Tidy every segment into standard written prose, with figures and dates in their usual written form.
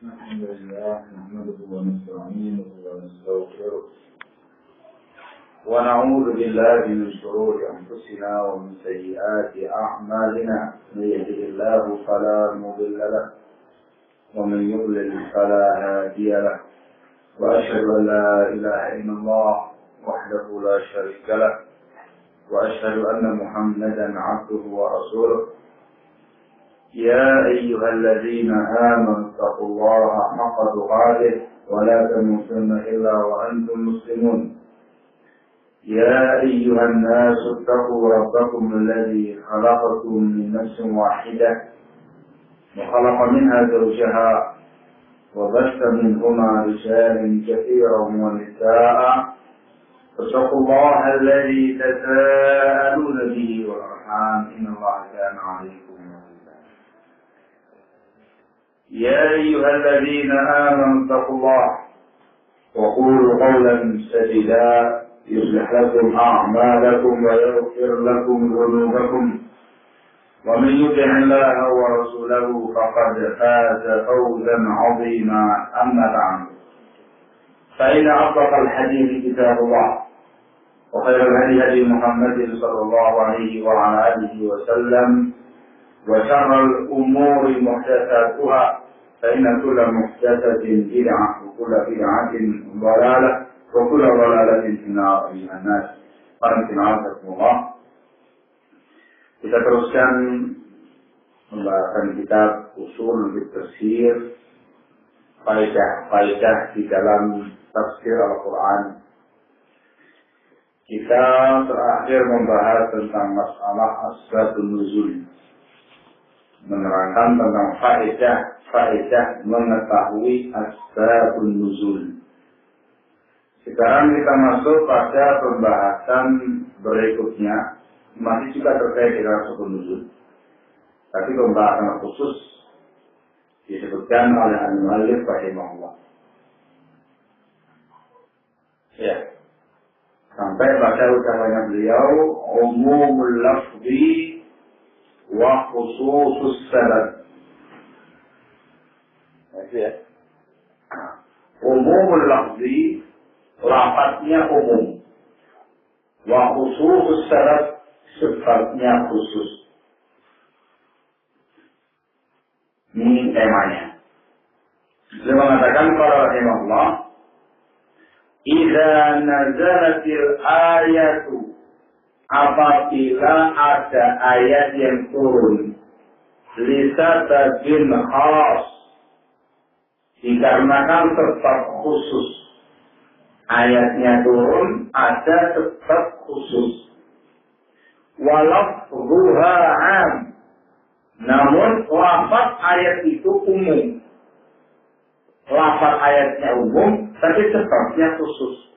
الحمد لله نحمده ونستعينه ونستغفره ونعوذ بالله من شرور أنفسنا ومن سيئات أعمالنا من يهده الله فلا مضل له ومن يضلل فلا هادي له وأشهد أن لا إله إلا الله وحده لا شريك له وأشهد أن محمدا عبده ورسوله يا أيها الذين آمنوا اتقوا الله حق تقاته ولا تموتن إلا وأنتم مسلمون يا أيها الناس اتقوا ربكم الذي خلقكم من نفس واحدة وخلق منها زوجها وبث منهما رجالا كثيرا ونساء فاتقوا الله الذي تساءلون به والأرحام إن الله كان عليكم رقيبا يا أيها الذين آمنوا اتقوا الله وقولوا قولا سديدا يصلح لكم أعمالكم ويغفر لكم ذنوبكم ومن يطع الله ورسوله فقد فاز فوزا عظيما أما بعد فإن أصدق الحديث كتاب الله وخير الهدي هدي محمد صلى الله عليه وعلى آله وسلم وشر الأمور محدثاتها فإن كل محدثة بدعة وكل بدعة ضلالة وكل ضلالة في النار أيها الناس. Alhamdulillah. Kita teruskan pembahasan kitab Ushul Tafsir, faedah di dalam tafsir Al-Quran. Kita terakhir membahas tentang masalah asbabun nuzul, menerangkan tentang faedah mengetahui asbabun nuzul. Sekarang kita masuk pada pembahasan berikutnya, masih juga terkait dengan asbabun nuzul, tapi pembahasan khusus disebutkan oleh al-muallif rahimahullah. Ya, sampai pada ucapannya beliau, umumul lafzi wa khususus sabab. Ya. Umumul lafzi, lafaznya umum. Wa khususus sabab, sebabnya khusus. Ini temanya. Beliau mengatakan para rahimahullah, idza nazalatil ayatu, apabila ada ayat yang turun lisababin khas, dikarenakan sebab khusus. Ayatnya turun ada sebab khusus. Walafzuha 'am, namun lafaz ayat itu umum. Lafaz ayatnya umum, tapi sebabnya khusus.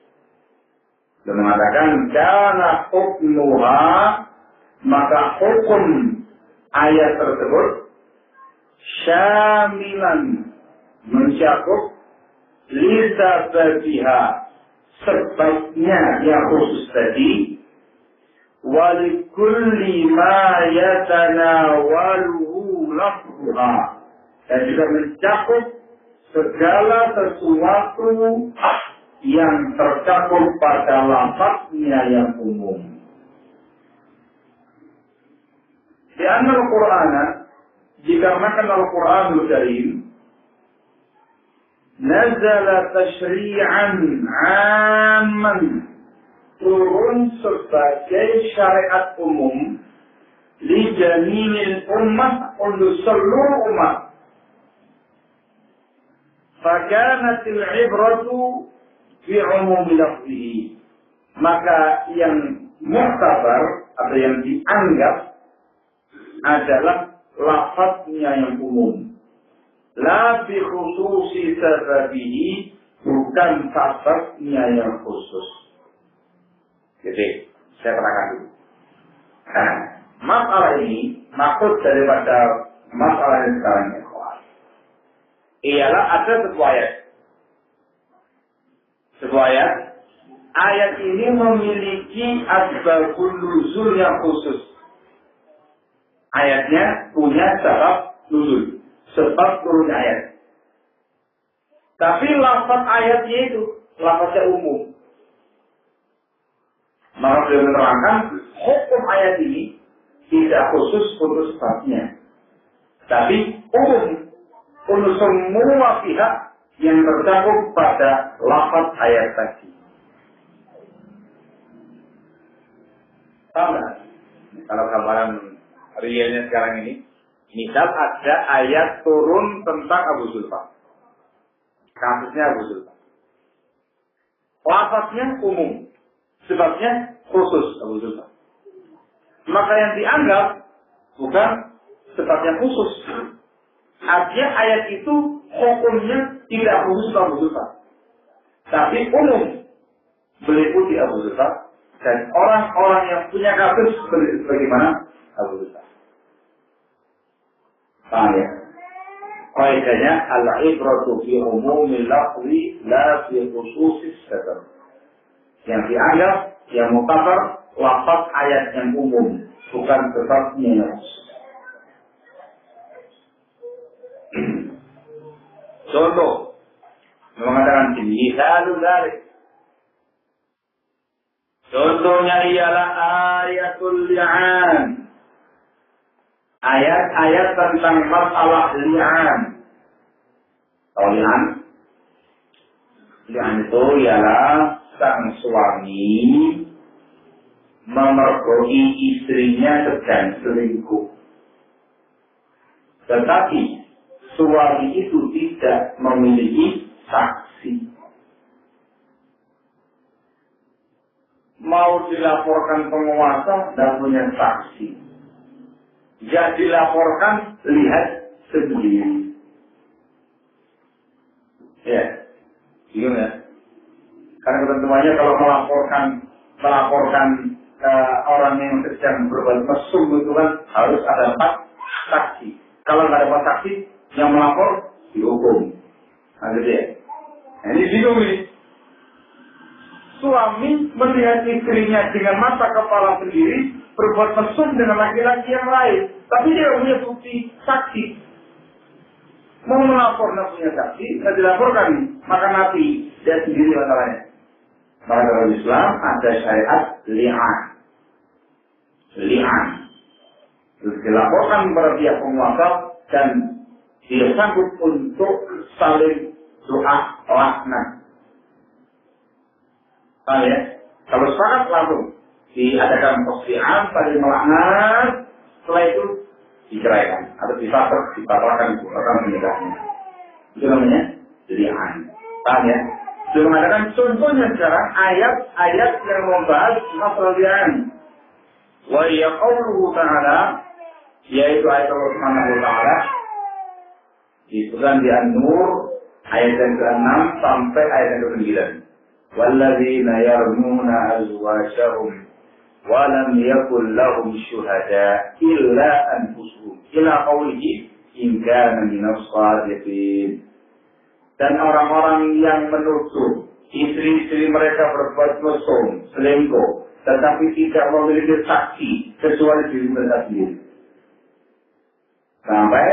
Dia mengatakan kana hukmuha, maka hukum ayat tersebut syamilan, mencakup lisababiha, sebabnya yang khusus tadi, walikulli ma yatanawaluhu lafzuha, dan juga mencakup segala sesuatu yang tercakup pada lafaznya yang umum. Di Al-Quran, dikarenakan Al-Quranul Karim nazala tashri'an 'amman, turun sebagai syariat umum li jami'il ummah, untuk seluruh umat. Fakanatil ibratu bi'umumi lafzihi, maka yang muhtabar atau yang dianggap adalah lafaznya yang umum, la bi khususi sababihi, bukan sababnya yang khusus. Jadi saya terangkan dulu. Nah, masalah ini, maksud daripada masalah yang sekarang ini ialah ada sebuah ayat ini memiliki asbabun nuzul yang khusus. Ayatnya punya sebab nuzul, sebab turunnya ayat. Tapi lafaz ayatnya itu lafaznya umum. Maka beliau menerangkan hukum ayat ini tidak khusus untuk sebabnya, tapi umum untuk semua pihak yang tercakup pada lafaz ayat tadi. Sama, kalau gambaran realnya sekarang ini, misal ada ayat turun tentang Abu Zulfa, kasusnya Abu Zulfa. Lafaznya umum, sebabnya khusus Abu Zulfa. Maka yang dianggap bukan sebabnya khusus. Artinya ayat itu hukumnya tidak khusus Abu Zulfa, tapi umum meliputi Abu Zulfa dan orang-orang yang punya kasus bagaimana Abu Zulfa. Paham ya? Kaidahnya al-ibratu fi umumil lafzi la fi khususis sabab. Yang dianggap yang muktabar lafaz ayat yang umum, bukan sebabnya yang khusus. Contoh mengatakan misalul dzalik. Contohnya ialah ayatul li'an. Ayat-ayat tentang masalah li'an. Tahu li'an? Li'an itu ialah sang suami memergoki istrinya sedang selingkuh. Tetapi suami itu tidak memiliki saksi. Mau dilaporkan penguasa dan punya saksi. Jika dilaporkan, lihat sendiri. Ya, gimana? Karena ketentuannya kalau melaporkan orang yang sedang berbuat mesum itu kan harus ada 4 saksi. Kalau nggak ada 4 saksi, yang melapor dihukum. Nah, gitu ya. Nah, ini bingung ini. Suami melihat istrinya dengan mata kepala sendiri berbuat mesum dengan laki-laki yang lain, tapi dia punya bukti saksi. Mau melapor nggak punya saksi, nggak dilaporkan, maka nabi dia sendiri masalahnya. Maka dalam Islam ada syariat li'an. Li'an. Terus dilaporkan kepada pihak penguasa dan dia sanggup untuk saling doa laknat. Ya, kalau sepakat langsung diadakan persediaan saling melaknat, setelah itu diceraikan atau dibatalkan menikahnya. Itu namanya li'an. Paham ya? Dia mengatakan contohnya sekarang ayat-ayat yang membahas masalah li'an. Wa ya qauluhu ta'ala, yaitu ayat Allah Subhanahu wa ta'ala disebutkan di An-Nur ayat yang ke-6 sampai ayat yang ke-9. وَالَّذِينَ يَرْمُونَ أَزْوَاجَهُمْ وَلَمْ يَكُنْ لَهُمْ شُهَدَاءُ إِلَّا أَنفُسُهُمْ إِلَى قَوْلِهِ إِنْ كَانَ مِنَ الصَّادِقِينَ. Dan orang-orang yang menuduh istri-istri mereka berbuat mesum, selingkuh, tetapi tidak memiliki saksi kecuali diri mereka sendiri. Sampai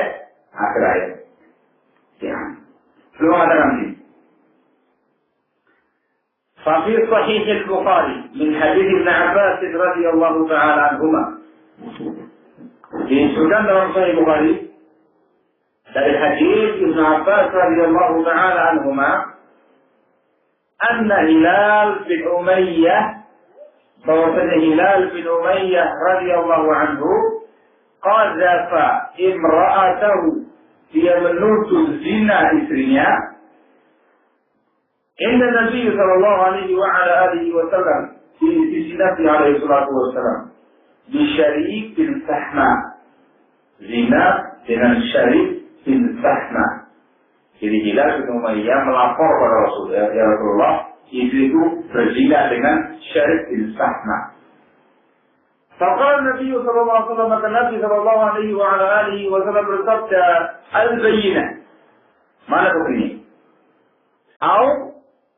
akhir ayat. Ya. Belum ada nanti. ففي صحيح البخاري من حديث ابن عباس رضي الله تعالى عنهما. Disebutkan dalam Sahih Bukhari dari hadis Ibnu Abbas radhiyallahu taala anhuma, anna Hilal bin Umayyah, bahwasanya Hilal bin Umayyah radhiyallahu anhu qadzafa imra'atahu, dia menuduh zina istrinya. Inna Nabi sallallahu alaihi wa ala alihi wa sallam di Nabi alaihi salatu wa sallam di syarik bin sahma, zina dengan syarik bin sahma. Jadi Hilal bin Umayyah melapor kepada Rasulullah, ya Rasulullah, istri itu berzina dengan syarik bin sahma. Faqala Nabi sallallahu alaihi wa sallam, maka Nabi sallallahu alaihi wa ala alihi wa sallam bersabda, al-bayyinah, mana buktinya?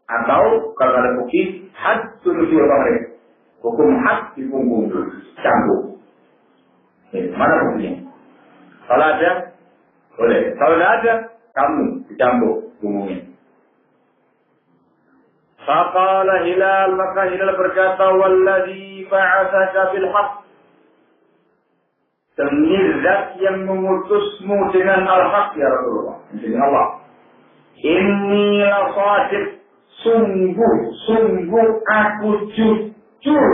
Atau kalau ada bukti, had suruh diorang, hukum had di punggung cambuk. Mana buktinya? Kalau ada, boleh. Kalau tidak ada, kamu dicambuk punggungnya. Faqala Hilal, maka Hilal berkata, walladzi ba'atsaka bil haqq, demi zat yang mengutusmu dengan al-haq ya Rasulullah, dengan Allah. Inni la shadiq, sungguh aku jujur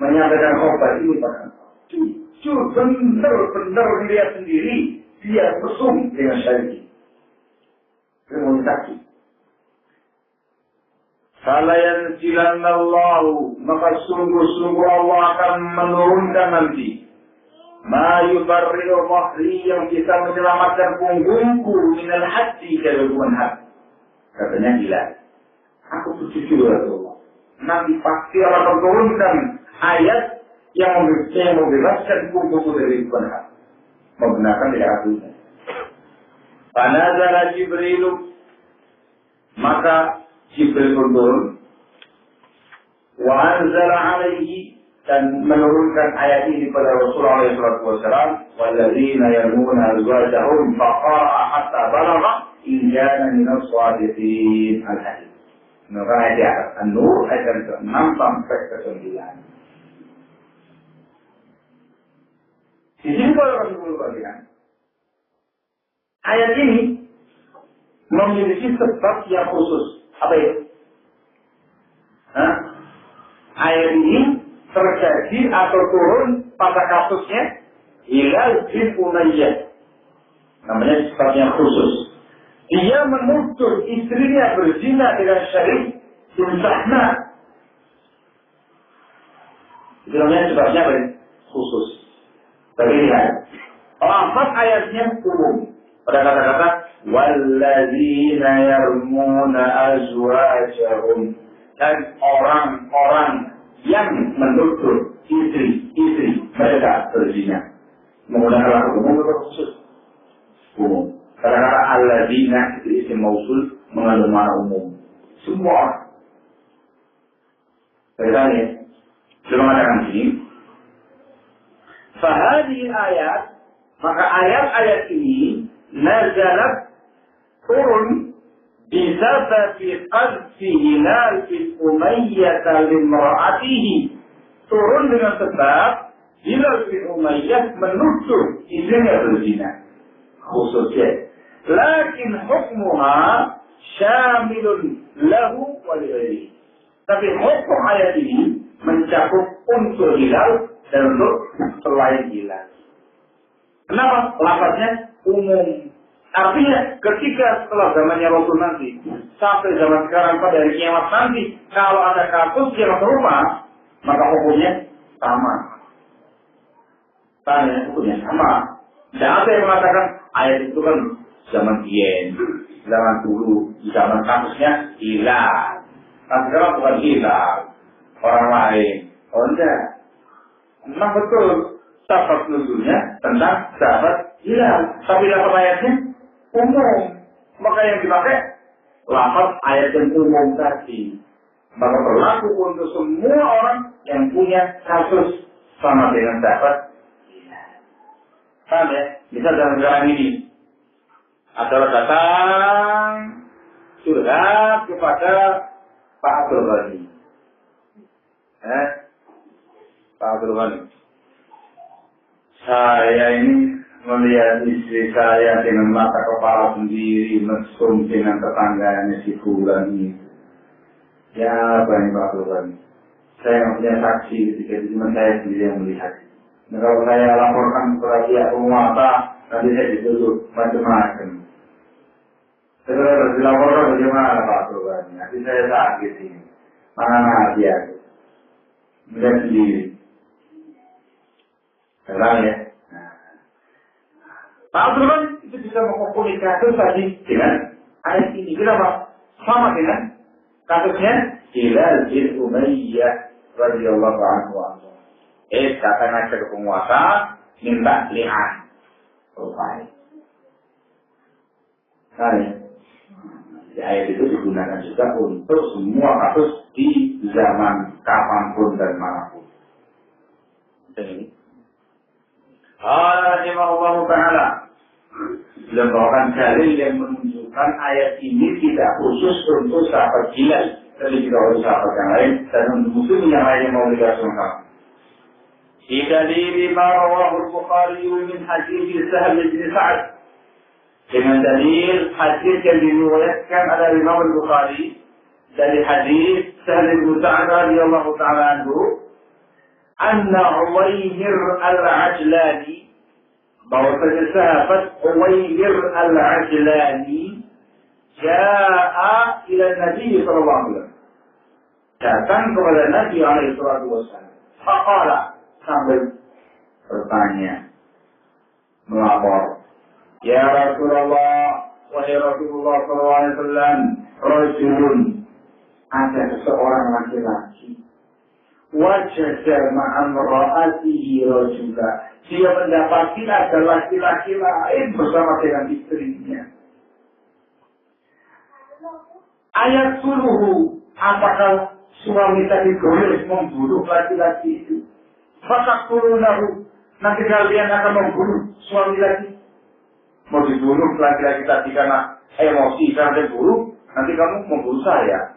menyampaikan khabar ini pada jujur, benar-benar dilihat sendiri, dia mesum dengan syar'i. Dengan saksi. Fala yanzilanallahu, maka sungguh-sungguh Allah akan menurunkan nanti ma yubarri'u dhahri, yang bisa menyelamatkan punggungku minal haddi, dari hukuman had. Katanya gila. Aku jujur Rasulullah. Nanti pasti Allah menurunkan ayat yang membebaskan punggungku dari hukuman had. Menggunakan tidak akunya. Panazala Jibrilu, maka Jibril turun, wa anzala alaihi, dan menurunkan ayat ini pada Rasulullah SAW, walladzina yarmuna azwajahum faqara'a hatta balagha in kana minas shadiqin al-hadid. Maka ayat di atas An-Nur ayat ke-6 sampai ke-9. Di sini kalau Rasulullah bilang, ayat ini memiliki sebab yang khusus. Apa itu? Ayat ini terjadi atau turun pada kasusnya Hilal bin Umayyah. Namanya sebabnya khusus. Dia menuduh istrinya berzina dengan Syarif bin Sahna. Itu namanya sebabnya apa? Khusus. Tapi lihat, lafaz ayatnya umum. Pada kata-kata walladzina yarmuna azwajahum, dan orang-orang yang menuduh istri mereka berzina. Menggunakan lafaz umum atau khusus? Umum. Kata-kata alladzina itu isim mausul mengandung makna umum. Semua orang. Bertanya, belum mengatakan sini. Fahadi ayat, maka ayat-ayat ini nazalat turun bisababi qadfi Hilal bin Umayyah limra'atihi, turun dengan sebab Hilal bin Umayyah menuduh istrinya berzina. Khususnya, lakin hukmuha syamilun lahu wa li. Tapi hukum ayat ini mencakup unsur Hilal dan untuk selain Hilal. Kenapa? Lafaznya umum. Artinya ketika setelah zamannya Rasul nanti sampai zaman sekarang pada hari kiamat nanti, kalau ada kasus yang serupa, maka hukumnya sama. Tanya hukumnya sama. Dan ada yang mengatakan ayat itu kan zaman Yen, zaman dulu, zaman kasusnya Hilal. Nah sekarang bukan Hilal, orang lain. Oh enggak. Memang betul sahabat nuzulnya tentang sahabat Hilal, tapi dalam ayatnya umum. Maka yang dipakai lafaz ayat yang umum tadi. Maka berlaku untuk semua orang yang punya kasus sama dengan sahabat Hilal. Paham ya? Misal dalam sekarang ini adalah datang curhat kepada Pak Abdul Ghani. Pak Abdul Ghani, saya ini melihat istri saya dengan mata kepala sendiri mesum dengan tetangganya si Fulan ini. Ya apa ini Pak Abdul Ghani? Saya nggak punya saksi ketika itu, cuma saya sendiri yang melihat. Nah, kalau saya laporkan kepada pihak penguasa, nanti saya dituduh macam-macam. Setelah harus dilaporkan bagaimana Pak Abdul Ghani? Nanti saya sakit ini. Mana dia? Melihat sendiri. Sekarang ya. Pak Abdul Ghani itu bisa mengkomunikasi tadi dengan ayat ini. Kenapa? Sama dengan kasusnya Hilal bin Umayyah radhiyallahu anhu. Datang aja ke penguasa, minta li'an. Selesai. Nah, ya. Ayat itu digunakan juga untuk semua kasus di zaman kapanpun dan manapun. Ini. Allah Ta'ala beliau bawakan dalil yang menunjukkan mengatakan ayat ini tidak khusus untuk sahabat Bilal, tapi juga untuk sahabat yang lain dan untuk muslim yang lain yang mau dikasihkan. Bidalil ma rawahu al-Bukhari min hadits Sahal bin Sa'ad. Dengan dalil hadis yang diriwayatkan oleh Imam Al-Bukhari dari hadis Sahal bin Sa'ad radhiyallahu ta'ala anhu, anna Uwaymir al-Ajlani, bahwa sahabat Uwaymir al-Ajlani ja'a ila Nabi sallallahu alaihi wasallam, datang kepada Nabi alaihi wasallam. Faqala, sambil bertanya, melapor, ya Rasulullah, wahai Rasulullah sallallahu alaihi wasallam, rajulun, ada seseorang laki-laki, wajada ma'am ra'atihi rajulah, dia mendapati ada laki-laki lain bersama dengan istrinya. Ayat suruhu, apakah suami tadi boleh membunuh laki-laki itu? Fatakurunahu, nanti kalian akan membunuh suami lagi. Mau dibunuh laki-laki tadi karena emosi, karena dibunuh, nanti kamu membunuh saya.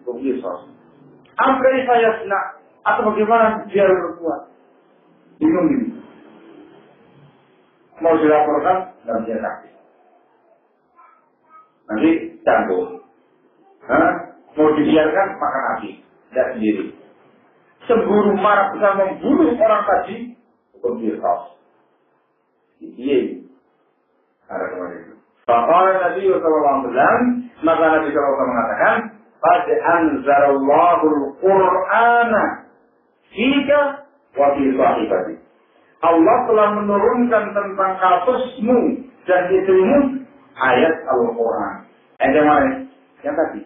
Begitu. Apa saya senang atau bagaimana biar berbuat? Bingung ini. Mau dilaporkan, nggak bisa sakit. Nanti canggung. Mau dibiarkan, makan api. Tidak sendiri. Semburu marah besar membunuh orang tadi, hukum qisas. Iya. Ada kemarin itu. Faqala Nabi sallallahu alaihi wasallam, maka Nabi sallallahu alaihi wasallam mengatakan, qad anzalallahu al-Qur'ana fika wa fi sahibatik. Allah telah menurunkan tentang kasusmu dan istrimu ayat Al-Quran. Ayat yang mana? Yang tadi.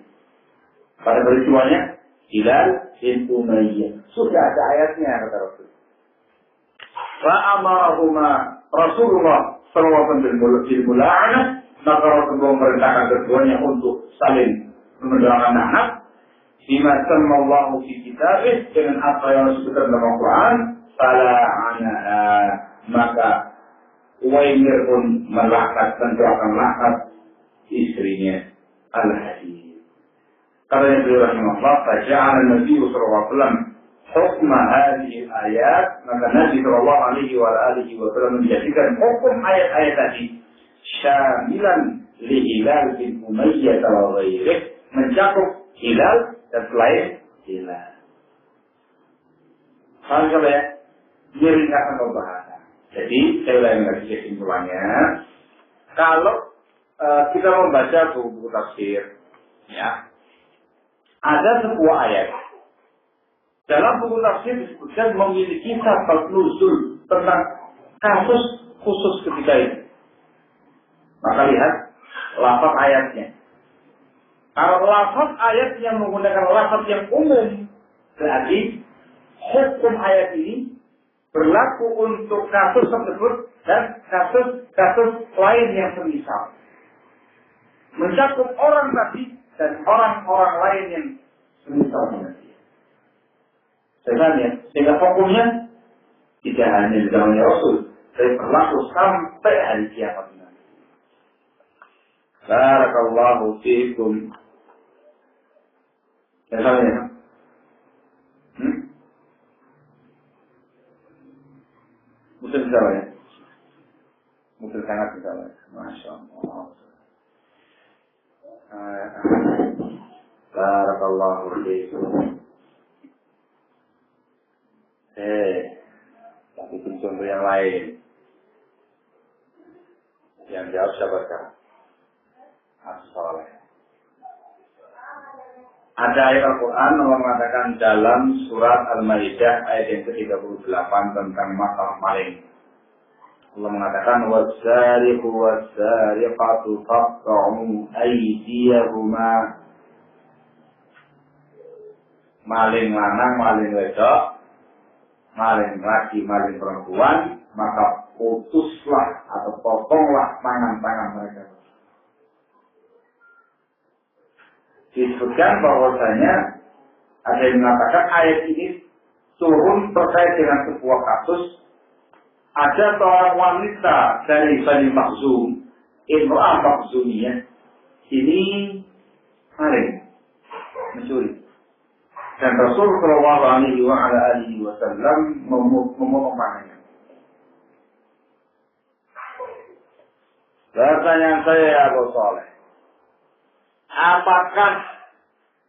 Pada peristiwanya Hilal bin Umayyah. Sudah ada ayatnya, kata Rasul. Fa'amarahuma Rasulullah sallallahu alaihi wasallam, maka Rasulullah memerintahkan keduanya untuk saling mendoakan anak. Bima sallallahu fi kitabih, dengan apa yang disebutkan dalam Al-Quran. Fala anaha, maka Uwaymir pun melaknat dan doakan laknat istrinya Al-Hadid. Katanya beliau rahimahullah, faja'ala Nabi sallallahu alaihi wasallam hukma hadhihi ayat, maka Nabi sallallahu alaihi wasallam menjadikan hukum ayat-ayat tadi syamilan li Hilal bin Umayyah wa ghairihi, mencakup Hilal dan selain Hilal. Kalau ya, diringkaskan pembahasan. Jadi saya ulangi lagi kesimpulannya. Kalau kita membaca buku tafsir, ya, ada sebuah ayat dalam buku tafsir disebutkan memiliki sabab nuzul tentang kasus khusus ketika itu. Maka lihat lafaz ayatnya. Kalau lafaz ayat yang menggunakan lafaz yang umum, berarti hukum ayat ini berlaku untuk kasus tersebut dan kasus-kasus lain yang semisal. Mencakup orang tadi dan orang-orang lain yang semisal dengan dia. Sehingga hukumnya tidak hanya di zaman Rasul, tapi berlaku sampai hari kiamat nanti. Barakallahu fiikum. Ya. Mungkin salah ya. Mungkin sangat salah. Masya Allah. Barakallahu fiikum. Tapi contoh yang lain. Yang jawab siapa sekarang? As-Saleh. Ada ayat Al-Quran yang mengatakan dalam surat Al-Maidah ayat yang ke-38 tentang masalah maling. Allah mengatakan was-sariqu was-sariqatu faqta'u aydiyahuma. Maling lanang, maling wedok, maling laki, maling perempuan, maka putuslah atau potonglah tangan-tangan mereka. Disebutkan bahwasanya ada yang mengatakan ayat ini turun terkait dengan sebuah kasus. Ada seorang wanita dari Bani Makhzum, Imra'ah Makhzumiyah, ini maling, mencuri. Dan Rasul Shallallahu Alaihi Wasallam memotong tangannya. Pertanyaan saya, Abu Saleh, apakah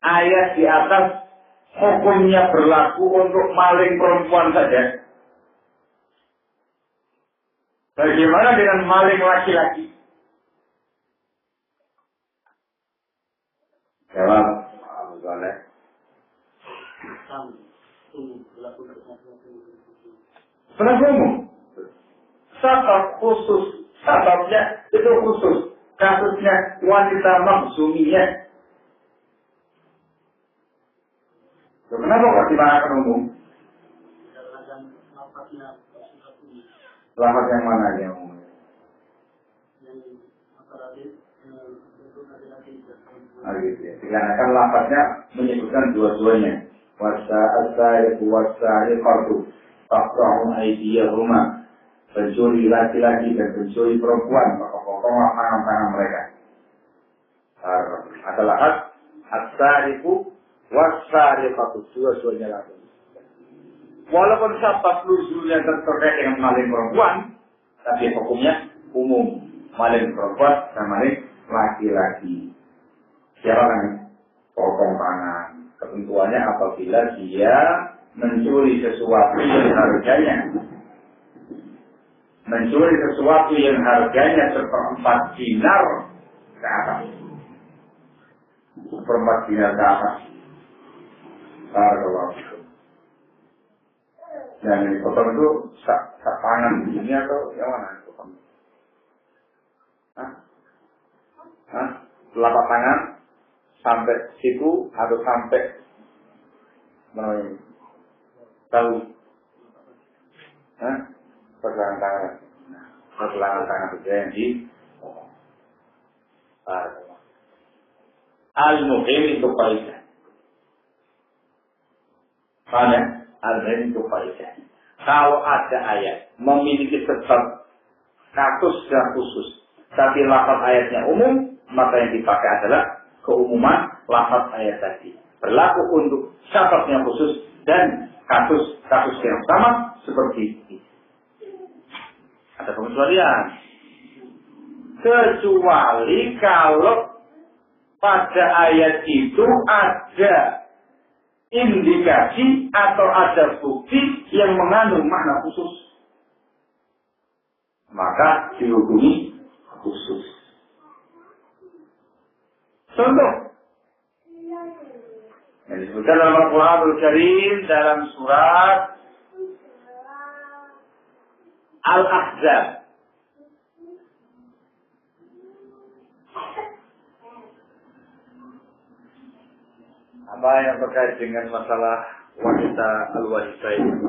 ayat di atas hukumnya berlaku untuk maling perempuan saja? Bagaimana dengan maling laki-laki? Jawab, Abu Saleh. Berlaku umum. Sabab khusus. Sababnya itu khusus. Kasusnya wanita maksumiyah. Kenapa kok dimakan umum? Lafaz yang mana yang umum? Dikarenakan lafaznya menyebutkan dua-duanya. Wasa'asariku wasa'ariqatu faqta'u aydiyahuma. Pencuri laki-laki dan pencuri perempuan, pokok-pokoknya tangan-tangan mereka. Adalah as-sariku was-sariqatu, dua-duanya laki. Walaupun sabab nuzulnya terkait dengan maling perempuan, tapi hukumnya umum. Maling perempuan dan maling laki-laki. Siapa kan? Potong tangan. Ketentuannya apabila dia mencuri sesuatu yang harganya seperempat dinar ke atas. Seperempat dinar ke atas. Barakallahu. Dan ini potong itu sak tangan ini atau yang mana potong? Telapak tangan sampai siku atau sampai tahu? Pergelangan tangan. Pergelangan tangan itu yang di al-muhim itu faidah. Mana? Al-muhim itu faidah. Kalau ada ayat memiliki sebab kasus yang khusus, tapi lafaz ayatnya umum, maka yang dipakai adalah keumuman lafaz ayat tadi. Berlaku untuk sebabnya khusus dan kasus yang sama seperti ini. Ada pengecualian. Kecuali kalau pada ayat itu ada indikasi atau ada bukti yang mengandung makna khusus, maka dihukumi khusus. Contoh yang disebutkan dalam Al-Quranul Karim dalam surat Al-Ahzab. Apa yang terkait dengan masalah wanita al-wanita itu?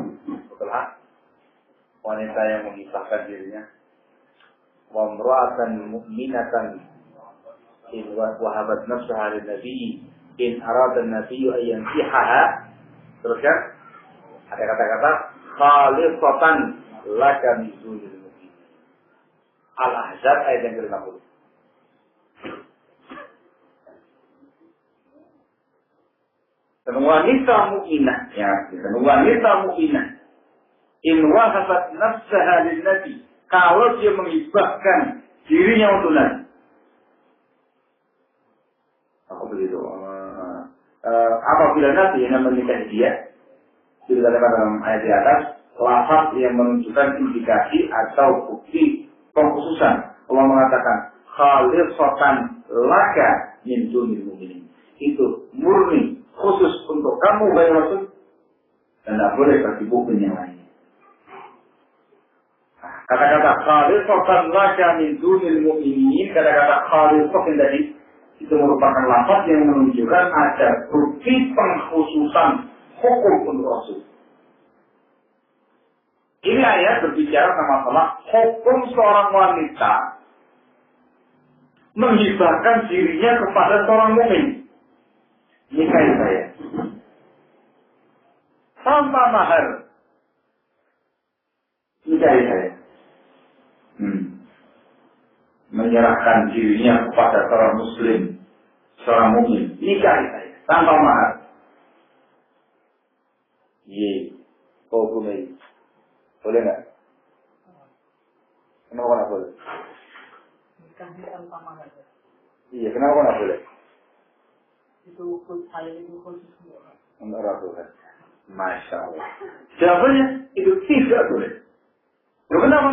Setelah wanita yang mengisahkan dirinya, wa imra'atan mu'minatan in wahabat nafsaha lin-nabi in arada an-nabi an yankihaha. Terus kan ada kata-kata khalisatan laka min dunil mu'minin. Al-Ahzab ayat yang ke-50. Dan wanita mu'minah, ya, dan wanita mu'minah in wahabat nafsaha lin-nabi, kalau dia menghibahkan dirinya untuk Nabi. Apa begitu? Apabila Nabi yang menikahi dia, dikatakan dalam ayat di atas, lafaz yang menunjukkan indikasi atau bukti pengkhususan. Allah mengatakan khalisatan laka min dunil mu'minin. Itu murni khusus untuk kamu, wahai Rasul, dan tidak boleh bagi mukmin yang lain. Kata-kata khalisatan laka min dunil mu'minin, kata-kata khalisat yang tadi itu merupakan lafaz yang menunjukkan ada bukti pengkhususan hukum untuk Rasul. Ini ayat berbicara tentang masalah hukum seorang wanita menghibahkan dirinya kepada seorang mukmin. Nikahi saya tanpa mahar. Nikahi saya. menyerahkan dirinya kepada seorang muslim, seorang mukmin, nikahi saya tanpa mahar. Iya, hukumnya boleh nggak? Kenapa nggak boleh? Nikahnya tanpa mahar. Iya, kenapa nggak boleh? Itu saya itu khusus semua. Enggak boleh. Masya Allah. Jawabannya itu tidak boleh. Loh, kenapa?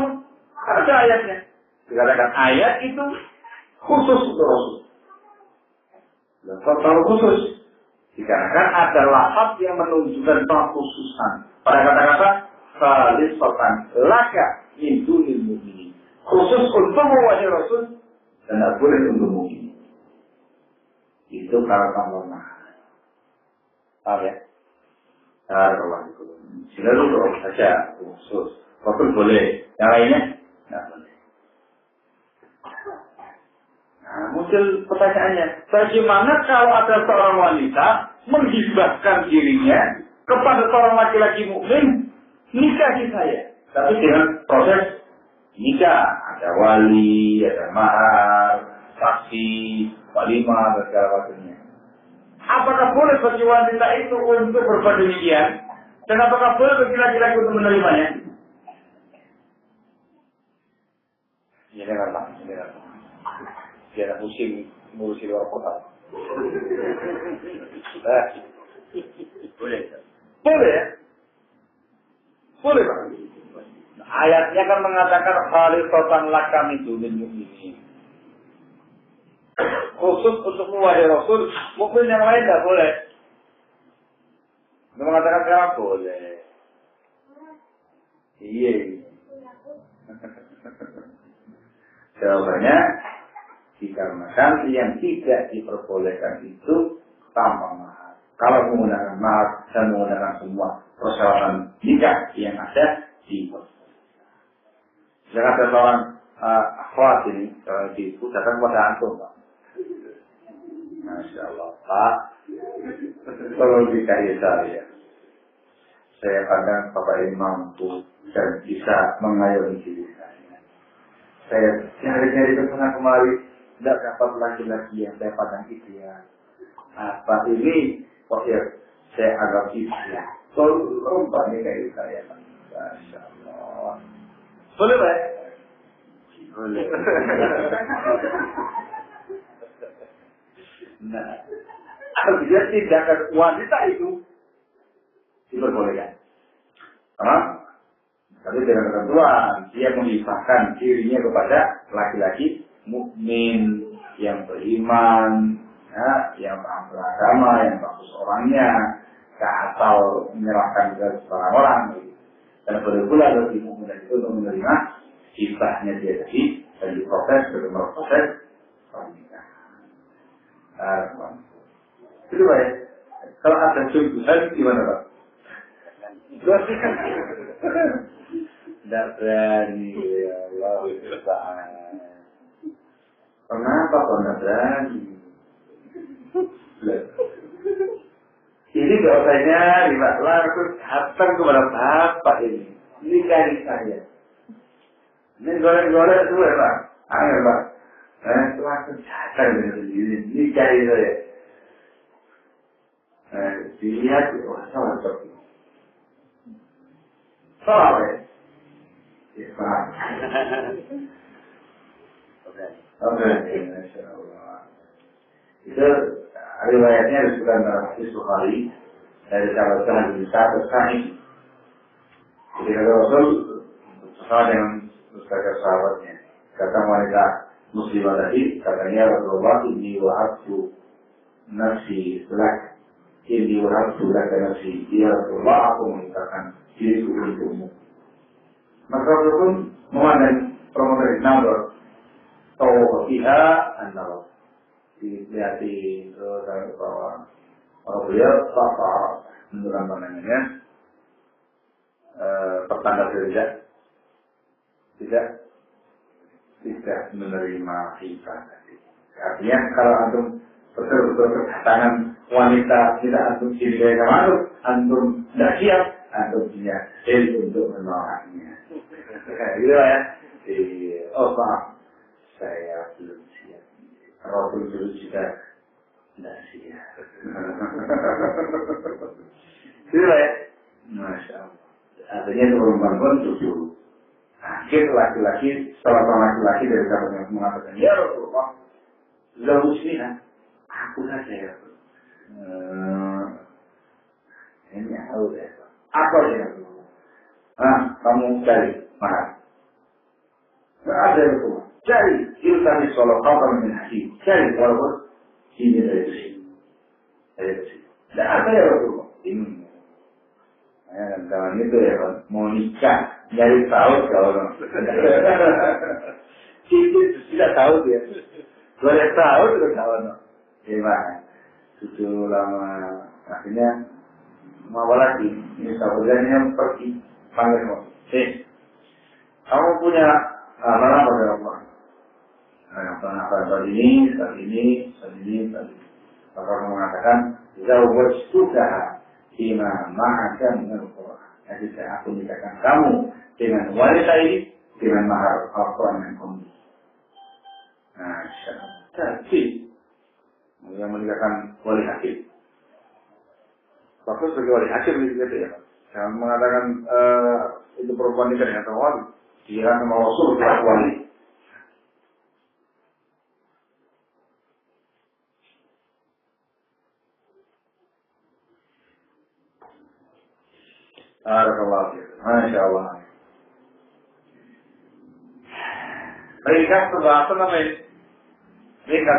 Ada ayatnya. Dikatakan ayat itu khusus untuk Rasul. Kalau khusus, dikarenakan ada lafaz yang menunjukkan pengkhususan. Pada kata-kata khalisatan laka min dunil mu'minin. Khusus untuk wahai Rasul dan tidak boleh untuk mukmin. Itu kalau kamu mahal. Paham ya? Kalau itu. Sila dulu saja khusus. Rasul boleh. Yang lainnya tidak boleh. Nah, muncul pertanyaannya, bagaimana kalau ada seorang wanita menghibahkan dirinya kepada seorang laki-laki mukmin, nikahi saya, tapi dengan proses nikah, ada wali, ada mahar, saksi, walimah, dan segala macamnya. Apakah boleh bagi wanita itu untuk berbuat demikian? Dan apakah boleh bagi laki-laki untuk menerimanya? Ini kan tak, ini kan. Dia pusing ngurusi luar kota. Boleh. Boleh ya? Boleh Pak. Ayatnya kan mengatakan khalisatan laka min dunil mu'minin. Khusus untuk wahai Rasul, mukmin yang lain tidak boleh. Dia mengatakan sekarang boleh. Iya. Jawabannya dikarenakan yang tidak diperbolehkan itu tanpa mahar. Kalau menggunakan mahar dan menggunakan semua persyaratan nikah yang ada di jangan ada seorang akhwat ini, seorang ibu datang kepada antum, Pak. Masya Allah, Pak. Tolong dikaji saya. Saya pandang Bapak ini mampu dan bisa mengayomi diri saya. Saya nyari-nyari ke sana kemari. Tidak dapat laki-laki yang saya pandang ideal. Apa ini? Oh ya, saya anggap ideal. Tolong Pak nikahi saya. Masya Allah. Boleh Pak? Boleh. Nah, artinya tindakan wanita itu diperbolehkan. Tapi dengan ketentuan dia menghibahkan dirinya kepada laki-laki mukmin yang beriman, ya, yang paham beragama, yang bagus orangnya, gak asal menyerahkan ke seorang orang. Dan boleh pula bagi mukmin itu untuk menerima hibahnya dia tadi dan diproses bagaimana proses pernikahan. Itu Pak ya. Kalau ada jumlah gimana Pak? Tidak berani ya Allah. Kenapa kok tidak berani? Ini doanya langsung datang kepada Bapak ini. Nikahi saya. Ini golek-golek semua Pak. Ayo Pak. Langsung datang dengan sendiri. Nikahi saya. Dilihat, wah salah seperti ini. Salah ya? Ya salah. Oke, Masya Allah. Itu riwayatnya disebutkan dalam hadis Bukhari dari sahabat Sahih bin Sa'ad As-Sa'idi. Jadi kata Rasul bersama dengan sahabatnya, kata wanita muslimah tadi, katanya Rasulullah inni wahabtu nafsi lak, inni wahabtu laka nafsi, ya Rasulullah aku mengatakan diriku untukmu. Maka Rasul memandang promotor nazar tawfiha an-nazar. Dilihat di bawah beliau apa menurut pandangannya pertanda tidak menerima hibah tadi. Artinya kalau antum betul-betul kedatangan wanita tidak antum cintai sama antum tidak siap, antum punya ilmu untuk menolaknya. Gitu ya. Oh maaf, saya belum siap. Rasul dulu juga tidak siap. Itu ya, Masya Allah. Artinya itu perempuan tujuh. Akhir laki-laki, salah seorang laki-laki dari sahabat yang mengatakan, ya Rasulullah, sudah muslimah, aku saja ya. Ini harus ya. Apa ya? Kamu cari mahal. Tidak ada itu. Cari. Iltami sholat kawal min hakim. Cari walaupun ini dari itu sih. Dari itu sih. Tidak ada ya Rasulullah. Ini. Dalam itu ya kan. Mau nikah. Nyari tahu kalau itu tidak tahu dia. Boleh tahu tidak tahu. Gimana? Sudah lama. Akhirnya mau lagi. Ini sahabatnya pergi. Panggil kamu. Kamu punya anak apa ya Allah? Apa saat ini. Maka kamu mengatakan, Zawaj sudah bima ma'aka minal Qur'an. Jadi aku nikahkan kamu dengan wanita ini dengan mahar Al-Quran yang kamu. Jadi yang menikahkan wali hakim. Waktu sebagai wali hakim gitu ya. Yang mengatakan itu perempuan nikah dengan wali. Dia sama Rasul tidak wali. Barakallahu fiik. Masya Allah. Ringkas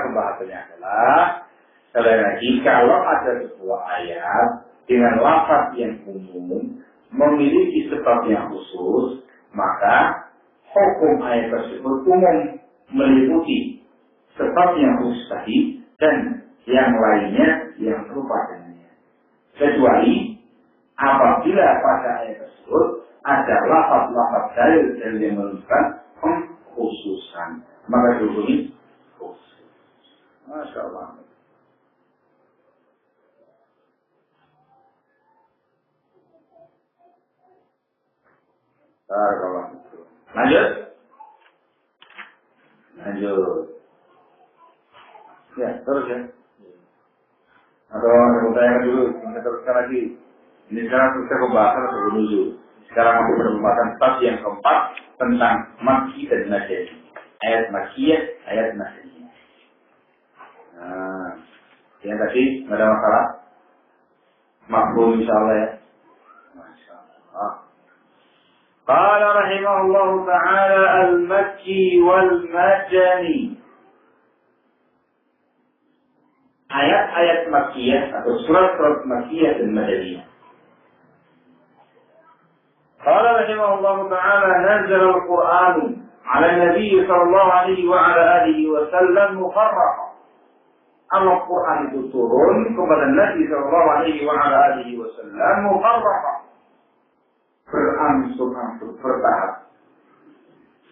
pembahasannya adalah sekali lagi kalau ada sebuah ayat dengan lafaz yang umum memiliki sebab yang khusus, maka hukum ayat tersebut umum meliputi sebab yang khusus tadi dan yang lainnya yang serupa dengannya. Kecuali apabila pada ayat tersebut ada lafaz-lafaz dalil yang menunjukkan pengkhususan, maka dihukumi khusus. Masya Allah. Lanjut. Ya, terus ya. Atau mau tanya dulu, kita teruskan lagi. Ini sekarang kita pembahasan atau menuju. Sekarang aku berpembahasan bab yang keempat tentang Makki dan Madani. Ayat Makkiyah, ayat Madani. Yang tadi nggak ada masalah. Makbul insyaallah ya. Masyaallah. Qala rahimahullah ta'ala al-Makki wal-Madani. Ayat-ayat Makkiyah atau surat-surat Makkiyah dan Madaniyah. قال رحمه الله تعالى نزل القرآن على النبي صلى الله عليه وعلى آله وسلم مفرقا. Al-Quran itu turun kepada Nabi sallallahu alaihi wa ala alihi wasallam mufarraqan, berangsur-angsur bertahap.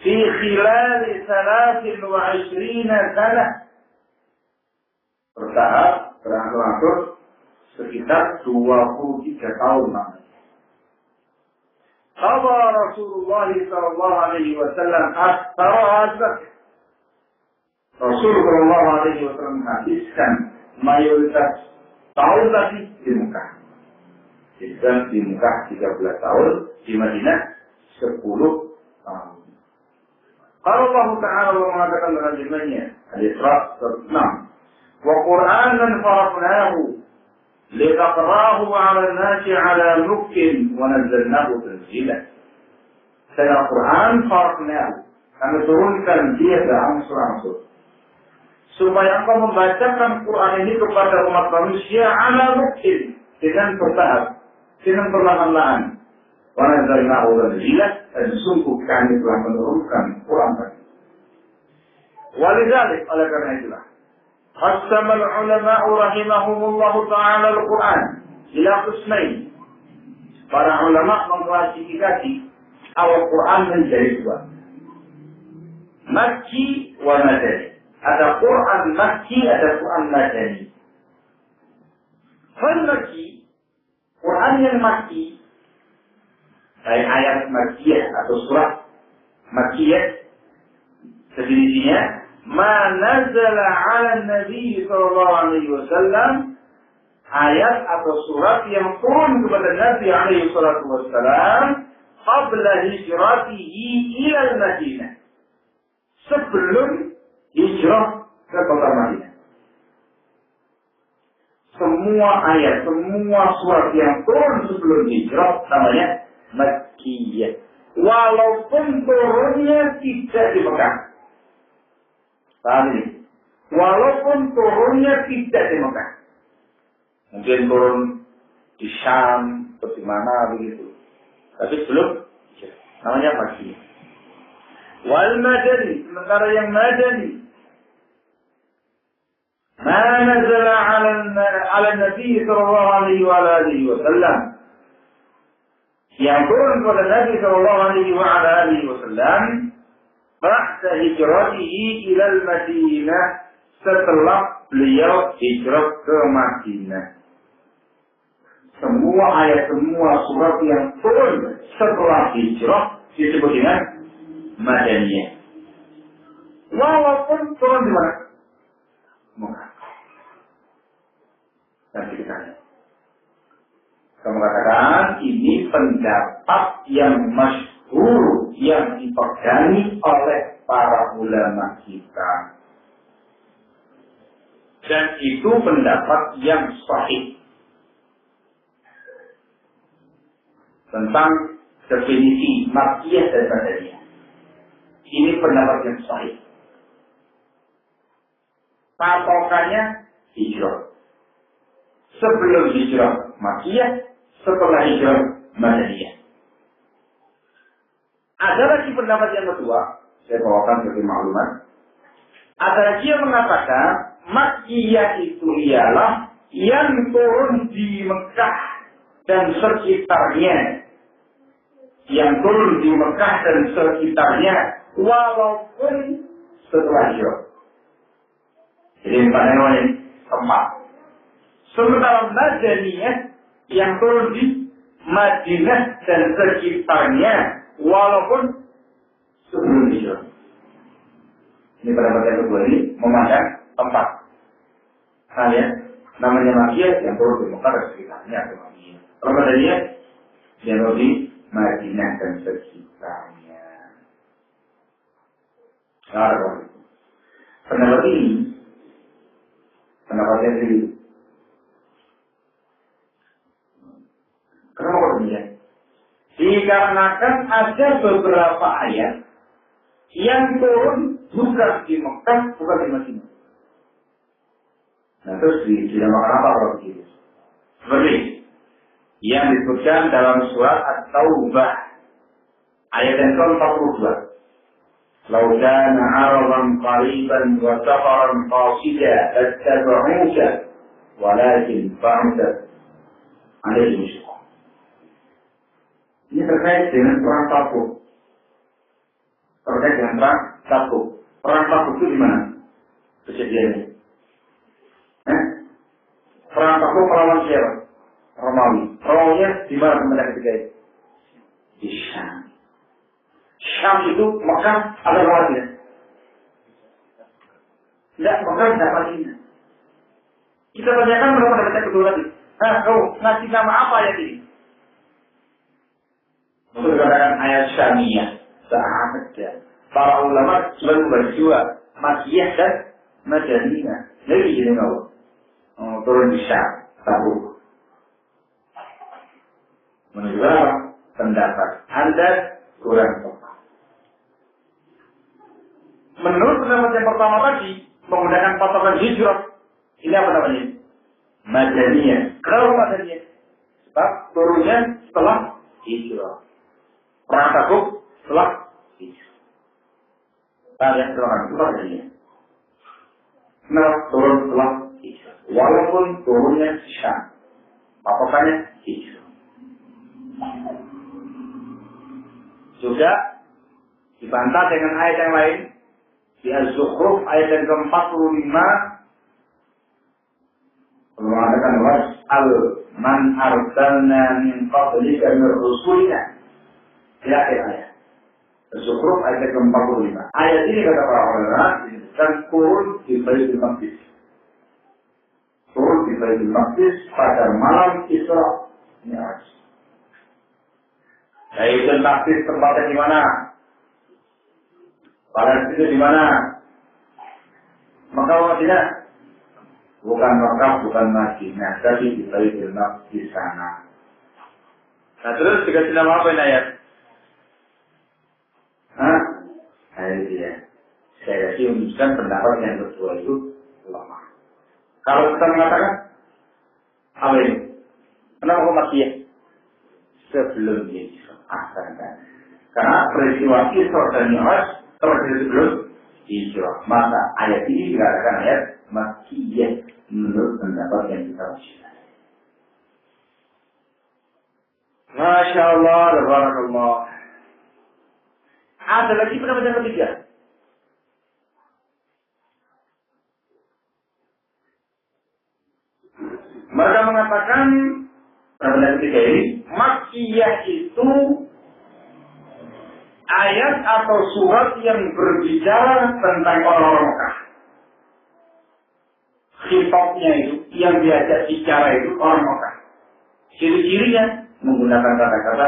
Fi khilal 23 sanah. Bertahap, berangsur-angsur sekitar 23 tahun namanya. Qadha Rasulullah sallallahu alaihi wasallam aktsara. Rasul sallallahu alaihi wasallam menghabiskan mayoritas tahun tadi di Mekah. Dan di Mekah 13 tahun, di Madinah 10 tahun. Kalau Allah Ta'ala mengatakan dalam firman-Nya, Al-Isra 6, wa Qur'anan faraqnahu liqaqrahu 'ala an-nasi 'ala muktin wa nazzalnahu tanzila. Dan Al-Quran faraqnahu, kami turunkan dia berangsur-angsur supaya engkau membacakan Quran ini kepada umat manusia ala muktin, dengan bertahap, dengan perlahan-lahan. Wa nazzalnahu tanzila, dan sungguh kami telah menurunkan Quran tadi. Walidzalik, oleh karena itulah qassama al-ulama rahimahumullah ta'ala al-Quran ila qismain. Para ulama mengklasifikasi Al-Quran menjadi dua, Makki wa Madani. Ada Quran Makki, ada Quran Madani. Makki, Quran yang Makki, ayat Makkiyah atau surat Makkiyah Definisinya, ma nazala 'ala Nabi sallallahu alaihi wasallam, ayat atau surat yang turun kepada Nabi alaihi salatu wasallam qabla hijratihi ila Madinah. Sebelum hijrah ke kota Madinah. Semua ayat, semua surat yang turun sebelum hijrah namanya Makkiyah. Walaupun turunnya tidak di Mekah. Paham ini? Walaupun turunnya tidak di Mekah. Mungkin turun di Syam, atau di mana begitu. Tapi belum, namanya Makkiyah. Wal Madani, sementara yang Madani. Ma nazala ala Nabi sallallahu alaihi wa sallam. Yang turun kepada Nabi sallallahu alaihi wa sallam ba'da hijratihi ila Madinah, setelah beliau hijrah ke Madinah. Semua ayat, semua surat yang turun setelah hijrah disebut dengan Madaniyah. Walaupun turun di mana? Mekah. Nanti kita lihat. Kamu katakan ini pendapat yang masyhur yang dipegangi oleh para ulama kita. Dan itu pendapat yang sahih. Tentang definisi Makkiyah dan Madaniyah. Ini pendapat yang sahih. Patokannya hijrah. Sebelum hijrah Makkiyah, setelah hijrah Madaniyah. Ada lagi pendapat yang kedua, saya bawakan sebagai maklumat. Ada lagi yang mengatakan Makkiyah itu ialah yang turun di Mekah dan sekitarnya. Yang turun di Mekah dan sekitarnya walaupun setelah hijrah. Jadi pada tempat. Sementara Madaniyah yang turun di Madinah dan sekitarnya walaupun sebelum hijrah. Ini pendapat yang kedua ini memandang tempat. Kalian namanya Makkiyah yang turun di Mekah dan sekitarnya. Kalau Madaniyah yang turun di Madinah dan sekitarnya. Nah, pendapat ini pendapat yang kedua. Kenapa demikian? Dikarenakan ada beberapa ayat yang turun bukan di Mekah, bukan di Madinah. Nah terus dinamakan apa kalau begitu? Seperti yang disebutkan dalam surat At-Taubah ayat yang ke-42. Lau kana 'aradan qariban wa safaran qasida attaba'uka walakin ba'udat 'alaihim syukur. Ini terkait dengan perang Tabuk. Terkait dengan perang Tabuk. Perang Tabuk itu di mana kejadiannya? Perang Tabuk melawan siapa? Romawi. Romawinya di mana tempat ketiga itu? Di Syam. Syam itu Mekah atau Madinah? Tidak, Mekah tidak Madinah. Kita tanyakan berapa dapat kedua tadi. Nah, kau ngasih nama apa ayat ini? Berdasarkan ayat Syamiyah. Sahabatnya. Para ulama sudah membagi dua. Makkiyah dan Madaniyah. Jadi gini kau. Turun di Syam. Tabuk. Menurut pendapat Anda kurang tepat. Menurut pendapat yang pertama tadi, menggunakan patokan hijrah, ini apa namanya? Madaniyah. Kalau Madaniyah, sebab turunnya setelah hijrah. Perang Tabuk setelah hijrah. Kalian silakan itu Madaniyah. Kenapa turun setelah hijrah? Walaupun turunnya Syam, patokannya hijrah. Juga dibantah dengan ayat yang lain di Az-Zukhruf ayat yang ke-45 mengatakan was'al man arsalna min qablika min rusulina di akhir ayat. Zukhruf ayat ke-45. Ayat ini kata para ulama disebutkan turun di Baitul Maqdis. Turun di Baitul Maqdis pada malam Isra Mi'raj. Baitul Maqdis tempatnya di mana? Palestina di mana? Mekah Madinah? Bukan Mekah, bukan Madinah, tapi di Baitul Maqdis sana. Nah terus dikasih nama apa ini ayat? Hah? Ayat dia. Saya kasih menunjukkan pendapat yang kedua itu lemah. Kalau kita mengatakan apa ini? Kenapa kok Makiyah? Sebelum Isra. Karena peristiwa Isra dan Mi'raj terjadi sebelum Isra. Maka ayat ini dikatakan ayat Makiyah menurut pendapat yang kita baca. Masya Allah, Barakallah. Ada lagi pendapat yang ketiga. Mereka mengatakan pendapat yang ketiga ini, Makkiyah itu ayat atau surat yang berbicara tentang orang-orang Mekah. Khitabnya itu, yang diajak bicara itu orang Mekah. Ciri-cirinya menggunakan kata-kata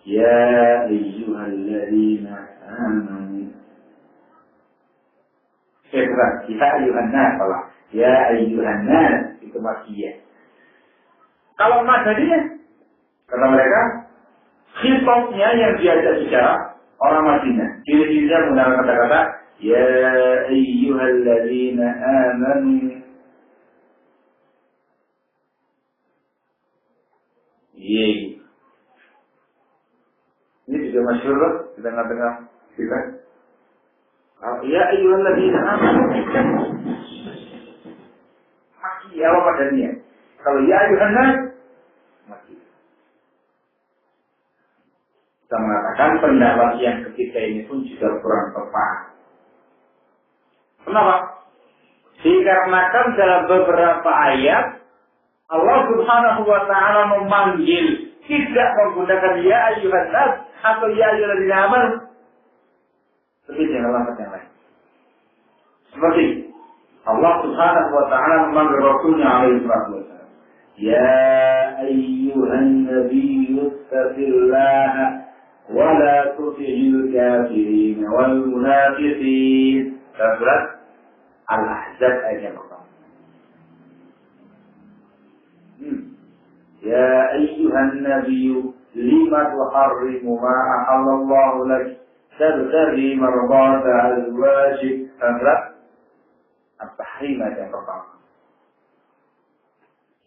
ya ayyuhalladzina amanu. Ya ayyuhan nas, ya ayyuhan nas itu Makkiyah. Kalau Madaniyah, kata mereka, khitabnya yang diajak bicara orang Madinah. Ciri-cirinya menggunakan kata-kata ya ayyuhalladzina amanu. Yeay. Ini juga masyhur di tengah-tengah kita. Ya ayyuhalladzina amanu. Maki apa Madaniyah? Kalau ya ayyuhan nas, maki. Kita mengatakan pendapat yang ketiga ini pun juga kurang tepat. Kenapa? Dikarenakan dalam beberapa ayat Allah Subhanahu wa Ta'ala memanggil, tidak menggunakan ya ayyuhan nas atau ya ayyuhalladzina amanu. Seperti yang lain. Seperti Allah Subhanahu wa Ta'ala memanggil Rasulnya alaihi wasallam. Ya ayyuhan nabiyyu ittaqillaha wa la tuti'il kafirin wal munafiqin. Surat Al-Ahzab ayat yang pertama. Ya ayyuhan nabiyyu lima tuharrimu ma ahallallahu lak tabtaghi mardata azwajik. Surat At-Tahrim ayat yang pertama.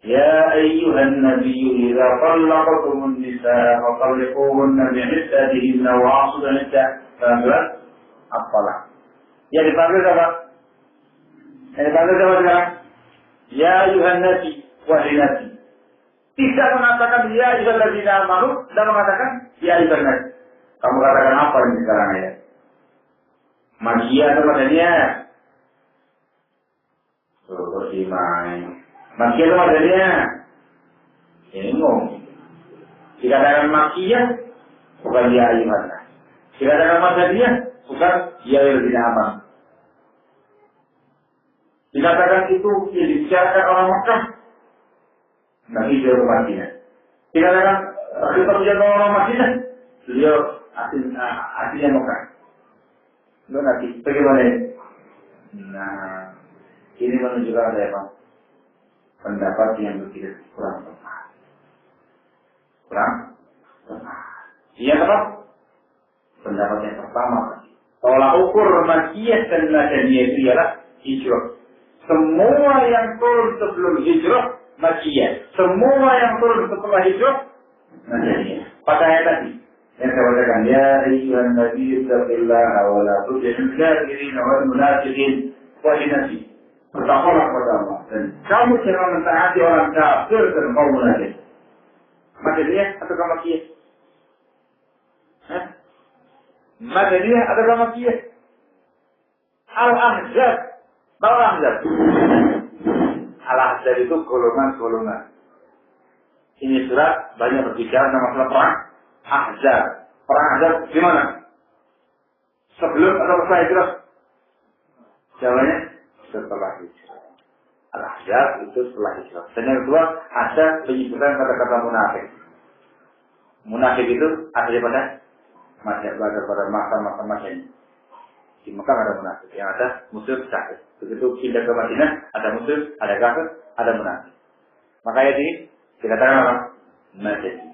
يا أيها النبي إذا طلقتم النساء فطلقوهن بعدتهن وأحصوا العدة. الطلاق. Yang dipanggil apa? Yang dipanggil apa sekarang? Ya ayuhan nabi, wahai nabi. Tidak mengatakan ya ayyuhalladzina amanu, tidak mengatakan ya ayyuhan nabi. Kamu katakan apa ini sekarang ya? Makia atau Madaniyah? Suruh main. Makia itu Madaniyah. Ini ngomong. Dikatakan Makiyah, bukan ya ayyuhan nas. Dikatakan Madaniyah, bukan ya ayyuhalladzina amanu. Dikatakan itu yang dibicarakan orang Mekah, Nabi dia ke Madinah. Dikatakan kita punya orang Madinah, beliau aslinya Mekah. Itu Nabi. Bagaimana? Nah, ini menunjukkan apa? Pendapat yang begitu kurang tepat. Kurang tepat. Iya tepat? Pendapat yang pertama. Tolak ukur Makiyah dan Madaniyah itu ialah hijrah. Semua yang turun sebelum hijrah Makiyah. Semua yang turun setelah hijrah Madaniyah. Pada ayat tadi yang saya bacakan, ya ayyuhan nabi ittaqillaha wa la tuti'il kafirin wal munafiqin wa nabi. Bertakwalah kepada Allah dan kamu jangan mentaati orang kafir dan kaum munafik. Madaniyah atau Makiyah? Madaniyah atau Makiyah? Al-Ahzab. Tahu Al-Ahzab? Al-Ahzab itu golongan-golongan. Ini surat banyak berbicara tentang masalah perang Ahzab. Perang Ahzab di mana? Sebelum atau setelah hijrah? Jawabannya setelah hijrah. Al-Ahzab itu setelah hijrah. Dan yang kedua, ada penyebutan kata-kata munafik. Munafik itu ada pada masa-masa ini. Di Mekah ada munafik, yang ada musyrik kafir. Begitu pindah ke Madinah, ada musyrik, ada kafir, ada munafik. Makanya ini dikatakan apa? Madani.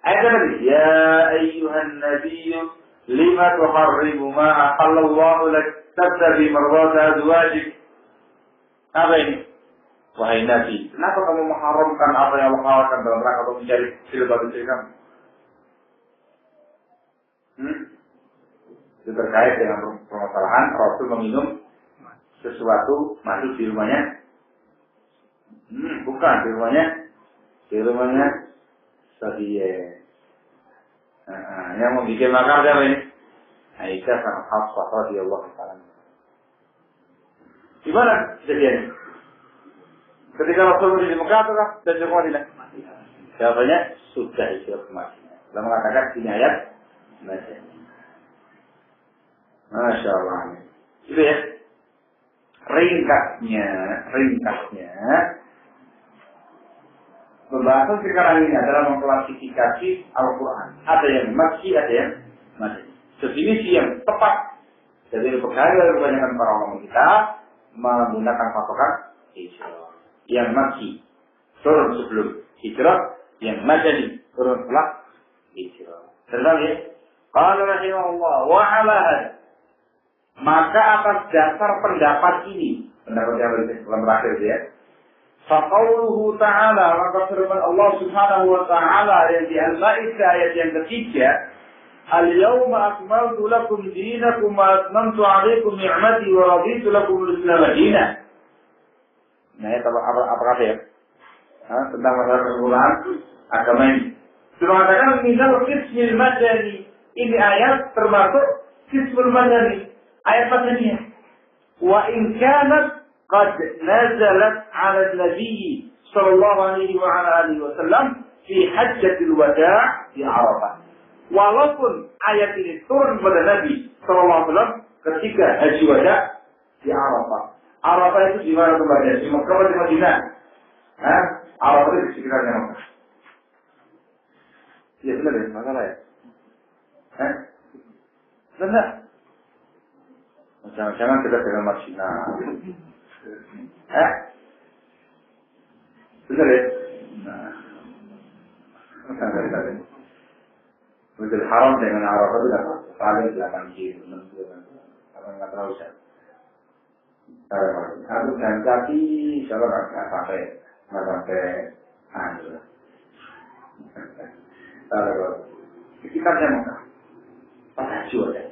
Ayat tadi, ya ayyuhan nabiyyu lima tuharrimu ma ahallallahu lak tabtaghi mardata azwajik. Apa ini? Wahai Nabi, kenapa kamu mengharamkan apa yang Allah halalkan dalam rangka untuk mencari silbat istri kamu? Itu terkait dengan permasalahan Rasul meminum sesuatu masuk di rumahnya. Bukan di rumahnya Safiyah. Yang membuat makar siapa ini? Aisyah sama Hafsah radhiyallahu taala. Gimana kejadiannya? Ketika Rasul di Mekah atau dan di Madinah? Jawabannya sudah hijrah ke Madinah. Lalu mengatakan ini ayat Madinah. Masya Allah. Itu ya. Ringkasnya pembahasan sekarang ini adalah mengklasifikasi Al-Quran. Ada yang Makki, ada yang Madani. Definisi yang tepat dari berbagai kebanyakan para ulama kita menggunakan patokan hijrah. Yang Makki turun sebelum hijrah, yang Madani turun setelah hijrah. Terus ya, qala rahimahullah wa ala hadza. Maka atas dasar pendapat ini, pendapat yang terakhir ya. Faqauluhu ta'ala, maka firman Allah Subhanahu wa ta'ala yang di Al-Maidah ayat yang ketiga, al-yawma akmaltu lakum dinakum wa atmamtu 'alaikum ni'mati wa raditu lakum al-Islam dinan. Nah, apa kata ya? Tentang masalah permulaan agama ini. Sudah mengatakan minal qismil madani. Ini ayat termasuk qismul madani. Ayat Madaniyah. Wa in kanat qad nazalat 'ala an-nabiy sallallahu alaihi wa ala alihi wasallam fi hajjatil wada' di Arafah. Walaupun ayat ini turun kepada Nabi sallallahu alaihi wasallam ketika haji wada' di Arafah. Arafah itu di mana tempatnya? Di Mekah atau di Madinah? Arafah itu di sekitarnya Mekah. Iya benar ya, masalah ya. Benar. Jangan-jangan kita dengan Madinah. Benar ya? Nah. Masjidil Haram dengan Arafah itu kan paling 8 kilo, 6 kilo. Kalau nggak terlalu jauh. Aku dan kaki, kalau nggak sampai anu. Sekitarnya Mekah. Pas jual ya.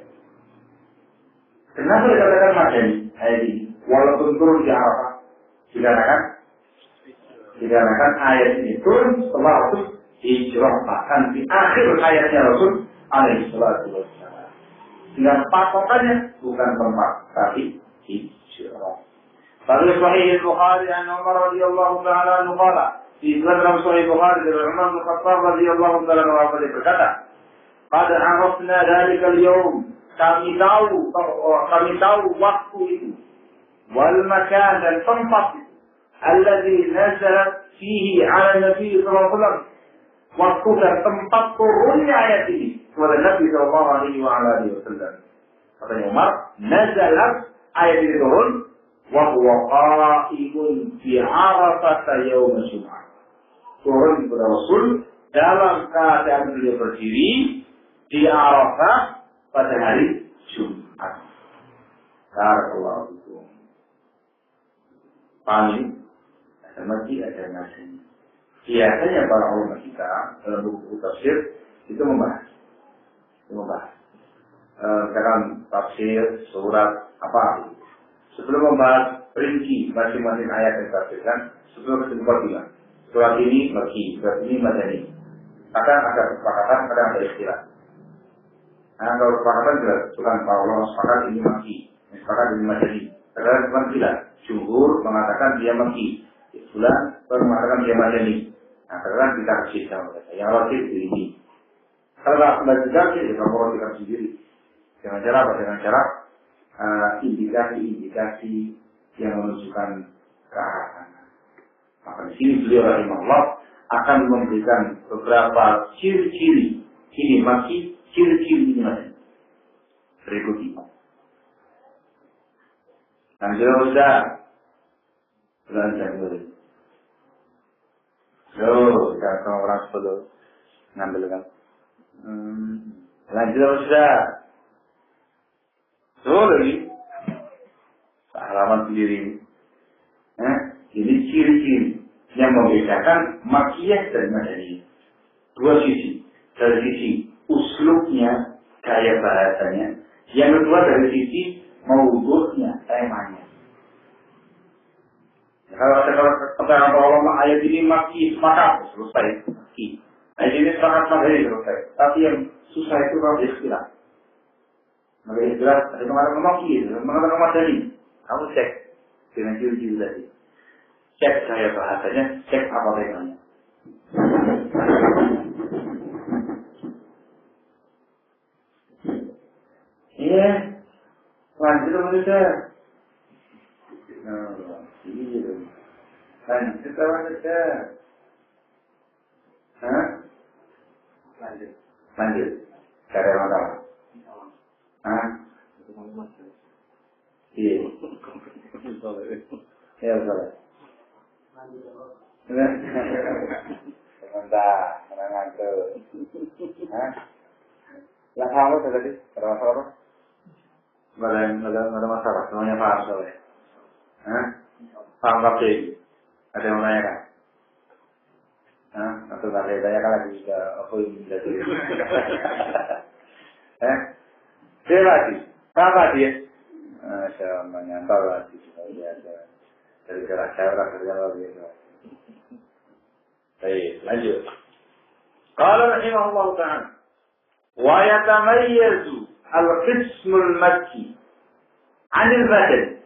Kenapa dikatakan Madani ayat ini? Walaupun turun di Arafah, dikarenakan ayat ini turun setelah Rasul hijrah, bahkan di akhir ayatnya Rasul alaihi salatu wassalam. Sehingga patokannya bukan tempat, tapi hijrah. Lalu Sahih Bukhari an Umar radhiyallahu taala anhu qala, di dalam Sahih Bukhari dari Umar bin Khattab radhiyallahu taala anhu berkata, "Qad arafna dzalika al-yawm." Kami tahu waktu itu, wal makan dan tempat itu, alladzi nazalat fihi 'ala Nabi sallallahu alaihi wasallam. Waktu dan tempat turunnya ayat ini kepada Nabi sallallahu alaihi wasallam. Katanya Umar, nazalat ayat ini turun wa huwa qa'imun fi 'Arafah yaum Jum'ah. Turun kepada Rasul dalam keadaan beliau berdiri di Arafah pada hari Jumat. Barakallahu fikum. Pahami? Ada Makki, ada Madani. Biasanya para ulama kita dalam buku tafsir itu membahas. Misalkan tafsir, surat, apa itu. Sebelum membahas rinci masing-masing ayat yang ditafsirkan, sebelum kesimpulan surat ini Makki, surat ini Madani. Kadang ada kesepakatan, kadang ada istilah. Nah, kalau kesepakatan jelas, bukan kalau sepakat ini Makki, sepakat ini Madani. Kadang bukan tidak. Jumhur mengatakan dia Makki, bulan baru mengatakan dia Madani. Nah, kadang kita kasih sama mereka. Yang wajib ini. Kalau tidak dikasih, ya kamu dikasih sendiri. Dengan cara apa? Dengan cara indikasi-indikasi yang menunjukkan ke arah sana. Maka di sini beliau rahimahullah akan memberikan beberapa ciri-ciri ini masih ciri-ciri ini masih berikut ini. Yang sudah belanja dulu. Kalau orang sepuluh ngambil kan. Lanjut sudah. Lagi halaman sendiri. Ini ciri-ciri yang membedakan makiyah dan madaniyah. Dua sisi. Dari sisi uslubnya, gaya bahasanya. Yang kedua dari sisi maudu'nya, temanya. Kalau kata Allah ayat ini maki, maka selesai. Maki. Ayat ini sangat madani selesai. Tapi yang susah itu kalau istilah. Maka istilah ada mengatakan maki, mengatakan madani. Kamu cek dengan ciri-ciri tadi. Cek gaya bahasanya, cek apa temanya. Iya, lanjut saja. Iya, lanjut saja. Lanjut. Cara masalah. Iya. Ya betul. Sebentar, menangan tuh. Yang kamu tadi, apa? Nggak ada masalah, semuanya paham soalnya. Paham tapi ada yang menanyakan. Atau nggak ada yang tanya lagi juga aku ingin jadi. Dia lagi, apa dia? Saya menyantau lagi dari gerak saya kerja lagi. Baik, lanjut. Qala rahimahullah ta'ala wa yatamayyazu al-qism al-makki 'anil badal.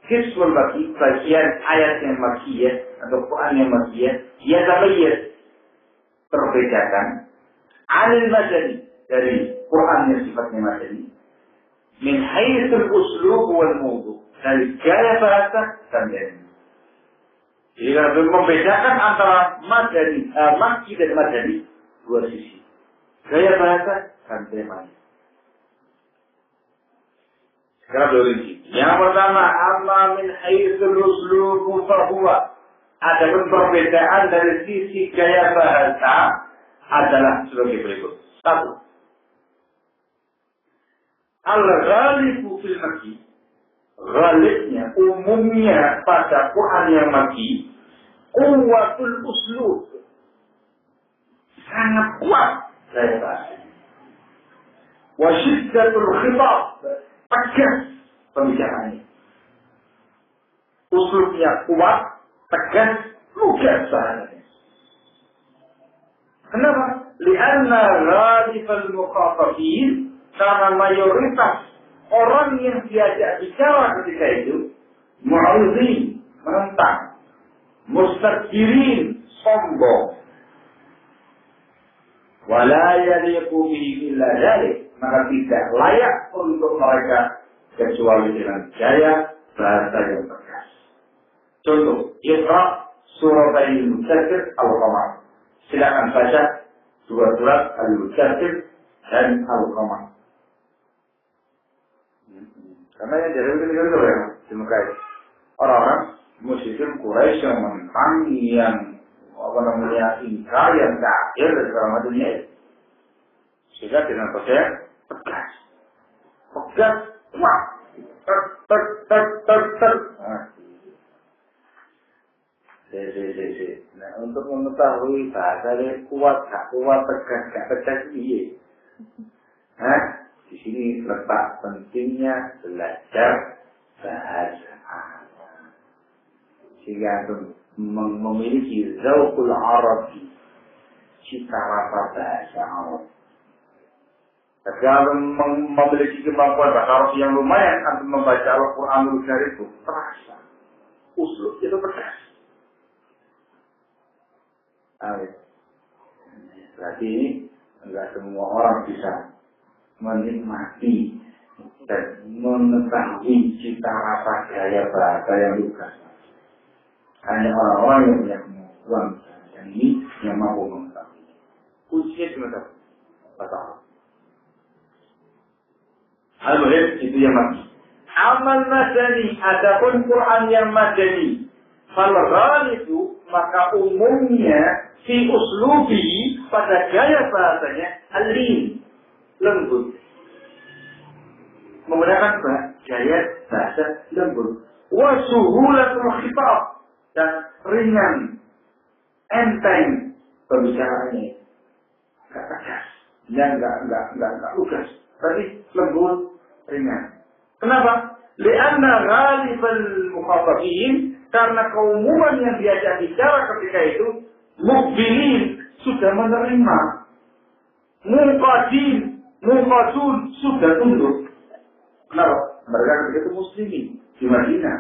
Qism al-makki bagian ayat yang makkiyah atau Quran yang makkiyah yatamayyaz terbedakan 'anil madani dari Quran yang sifatnya madani min haitsul uslub wal mawdu' dari gaya bahasa dan tema. Jadi kalau membedakan antara madani, makki dan madani dua sisi. Gaya bahasa dan temanya. Sekarang dua sisi. Yang pertama, amma min haitsul uslub fa huwa. Ada perbedaan dari sisi gaya bahasa adalah sebagai berikut. Satu. Al-ghalibu fil makki. Ghalibnya, umumnya pada Quran yang makki, quwwatul uslub. Sangat kuat gaya bahasa. Wa syiddatul khitab. Tegas pembicaraannya. Uslubnya kuat, tegas, lugas bahasanya. Kenapa? Lianna ghalibal mukhatabin, karena mayoritas orang yang diajak bicara ketika itu mu'awidhin, menentang, mustakbirin, sombong. Wala yaliqu bihi illa dzalik, maka tidak layak untuk mereka kecuali dengan gaya bahasa yang tegas. Contoh, Iqra surat Al-Mudzatsir Al-Qamar. Silakan baca dua surat Al-Mudzatsir dan Al-Qamar. Karena yang jadi itu ya, di Mekah itu orang-orang musyrikin Quraisy yang menentang, yang ingkar, yang kafir dan segala macamnya itu. Sehingga dengan percaya tegas, wah, Nah, untuk mengetahui bahasa yang kuat, gak kuat, tegas, gak tegas ini, di sini letak pentingnya belajar bahasa Arab. Sehingga memiliki zauqul Arabi, cita rasa bahasa Arab. Kalau memiliki kemampuan bahasa Arab yang lumayan, untuk membaca Al-Quranul Karim itu terasa. Uslub itu tegas. Berarti ini enggak semua orang bisa menikmati dan mengetahui cita rasa gaya bahasa yang lugas. Hanya orang-orang yang punya kemampuan dan ini yang mampu mengetahui. Kuncinya cuma satu, bahasa Arab. Al-Muhim itu yang mati. Amal madani, adapun Quran yang madani. Fal-Ghal itu maka umumnya si uslubi pada gaya bahasanya al-lin, lembut. Menggunakan gaya bahasa lembut. Wa suhulatul khitab dan ringan, enteng pembicaraannya. Enggak tegas, enggak lugas, tapi lembut, ringan. Kenapa? Lianna ghalibal mukhatabin, karena keumuman yang diajak bicara ketika itu mukbilin, sudah menerima, muqadun, sudah tunduk. Kenapa? Mereka ketika itu muslimin di Madinah.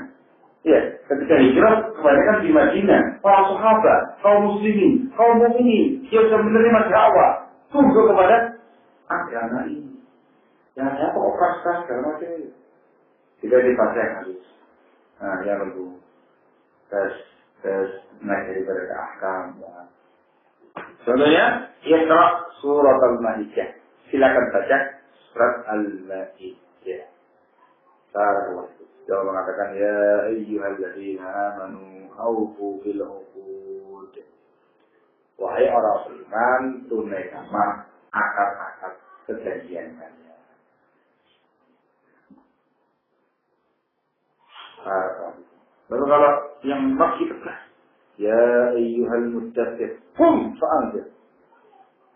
Ya, ketika hijrah kebanyakan di Madinah, para sahabat, kaum muslimin, kaum mukminin yang sudah menerima dakwah, tunduk kepada agama ini. Jangan apa operasi segala macam ini. Tidak dibaca yang halus. Nah, yang lebih tes naik daripada ahkam. Ya. Contohnya, Iqra surat Al-Ma'idah. Silakan baca surat Al-Ma'idah. Salah Dia mengatakan, ya ayyuhalladzina amanu awfu bil uqud. Wahai orang beriman, tunaikanlah akad-akad perjanjian kalian. Lalu kalau yang masih tegas, ya ayyuhal muddaththir, qum fa'anzir.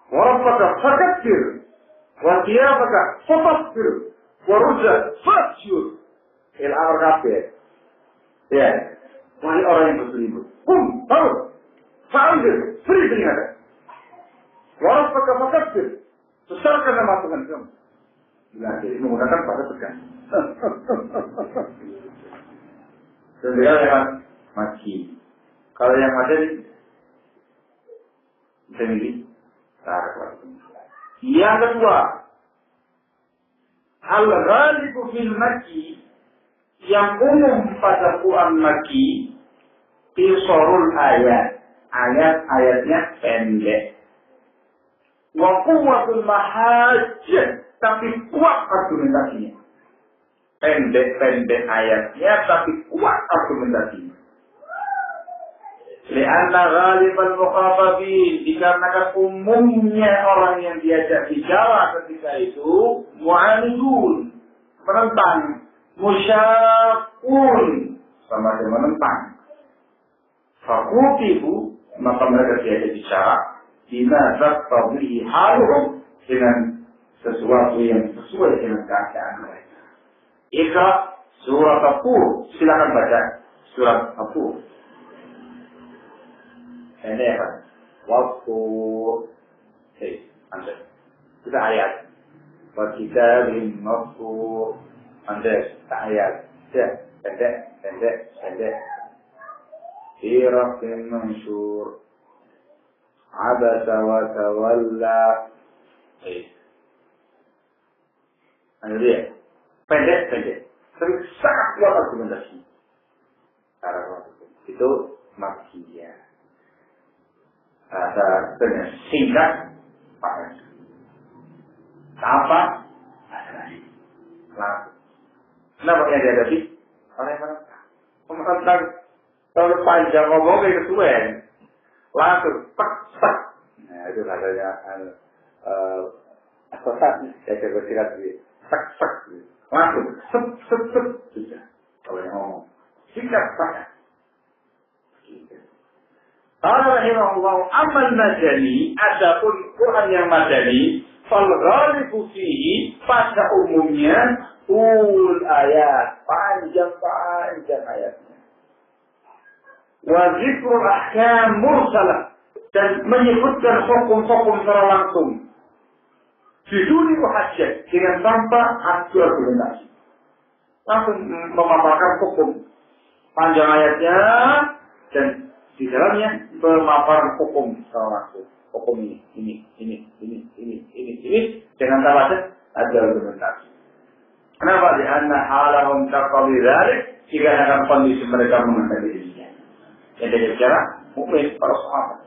Wa rabbaka fakabbir, wa thiyabaka fatahhir, wa rujza fahjur. Il-amr kabeh. Ya, wahai orang yang berselimut, qum bangun, fa'anzir, beri peringatan. Wa rabbaka fakabbir, besarkan nama Tuhan kamu. Bila jadi menggunakan bahasa tegas. Sebenarnya lewat maki. Kalau yang ada bisa milih tarik. Yang kedua, al-ghalibu fil maki, yang umum pada Quran maki, qisarul ayat. Ayat-ayatnya pendek. Wa quwwatul mahajjah, tapi kuat argumentasinya. Pendek-pendek ayatnya, tapi kuat argumentasinya. Lianna ghalibal mukhatabin, dikarenakan umumnya orang yang diajak bicara ketika itu mu'anidun, menentang, musyaqun, sama dengan menentang. Fakutibu, maka mereka diajak bicara bima taqtadhi haluhum, dengan sesuatu yang sesuai dengan keadaan mereka. Iqra surat At-Tur, silakan baca surat At-Tur. Ini apa? Waktu Anda kita ayat. Wa kitabim maftur, Anda ayat. Ya, pendek. Fi raqqin manshur, abasa wa tawalla. Anda lihat. Pendek, tapi sangat kuat argumentasi. Itu makiyah. Bahasa singkat, pakai. Apa? Langsung. Kenapa yang dihadapi? Orang yang menentang. Menentang. Kalau panjang ngomong kayak kesuwen, langsung tak. Nah itu katanya saya coba silat dia. Tak. Langsung, sep, sudah. Kalau yang ngomong, singkat pakai. Qala rahimahullah, amal madani, adapun Quran yang madani, fal ghalibu fihi, pada umumnya ayat, panjang ayatnya. Wa zikrul ahkam mursalah, dan menyebutkan hukum-hukum secara langsung. Biduni muhajjah, dengan tanpa adu argumentasi. Langsung memaparkan hukum. Panjang ayatnya, dan di dalamnya memaparkan hukum secara langsung. Hukum ini. Dengan tanpa ada argumentasi. Kenapa? Karena halahum taqawi dzalik, jika dalam kondisi mereka menghendaki demikian. Yang dari bicara mukmin para sahabat.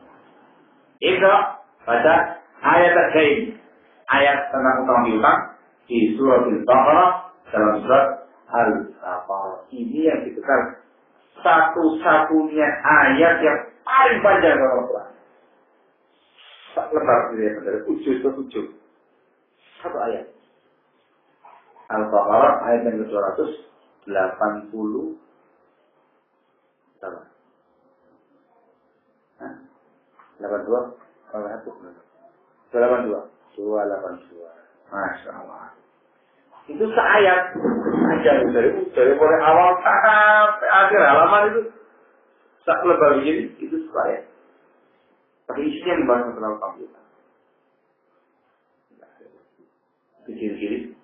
Itu pada ayat terakhir, ayat tentang utang piutang di surat Al-Baqarah dalam surat Al-Baqarah. Ini yang ditekan satu-satunya ayat yang paling panjang dalam Al-Quran. Tak lebar dari ujung ke ujung. Satu ayat. Al-Baqarah ayat yang ke-280. Berapa? 82? Kalau satu 282. Masya Allah. Itu seayat aja dari mulai awal sampai akhir halaman itu tak lebar begini, itu seayat. Tapi isinya membahas tentang komputer. Kecil-kecil.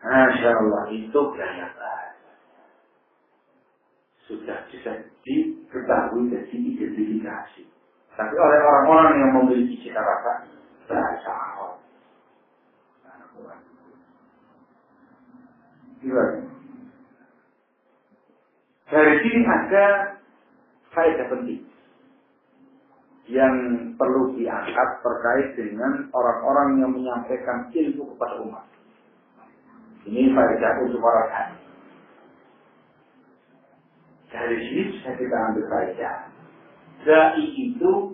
Masya Allah, itu gaya bahasa. Sudah bisa diketahui dan diidentifikasi. Tapi oleh orang-orang yang memiliki cita rasa bahasa Arab. Gimana? Dari sini ada faedah penting yang perlu diangkat terkait dengan orang-orang yang menyampaikan ilmu kepada umat. Ini faedah untuk orang lain. Dari sini bisa kita ambil faedah. Dai itu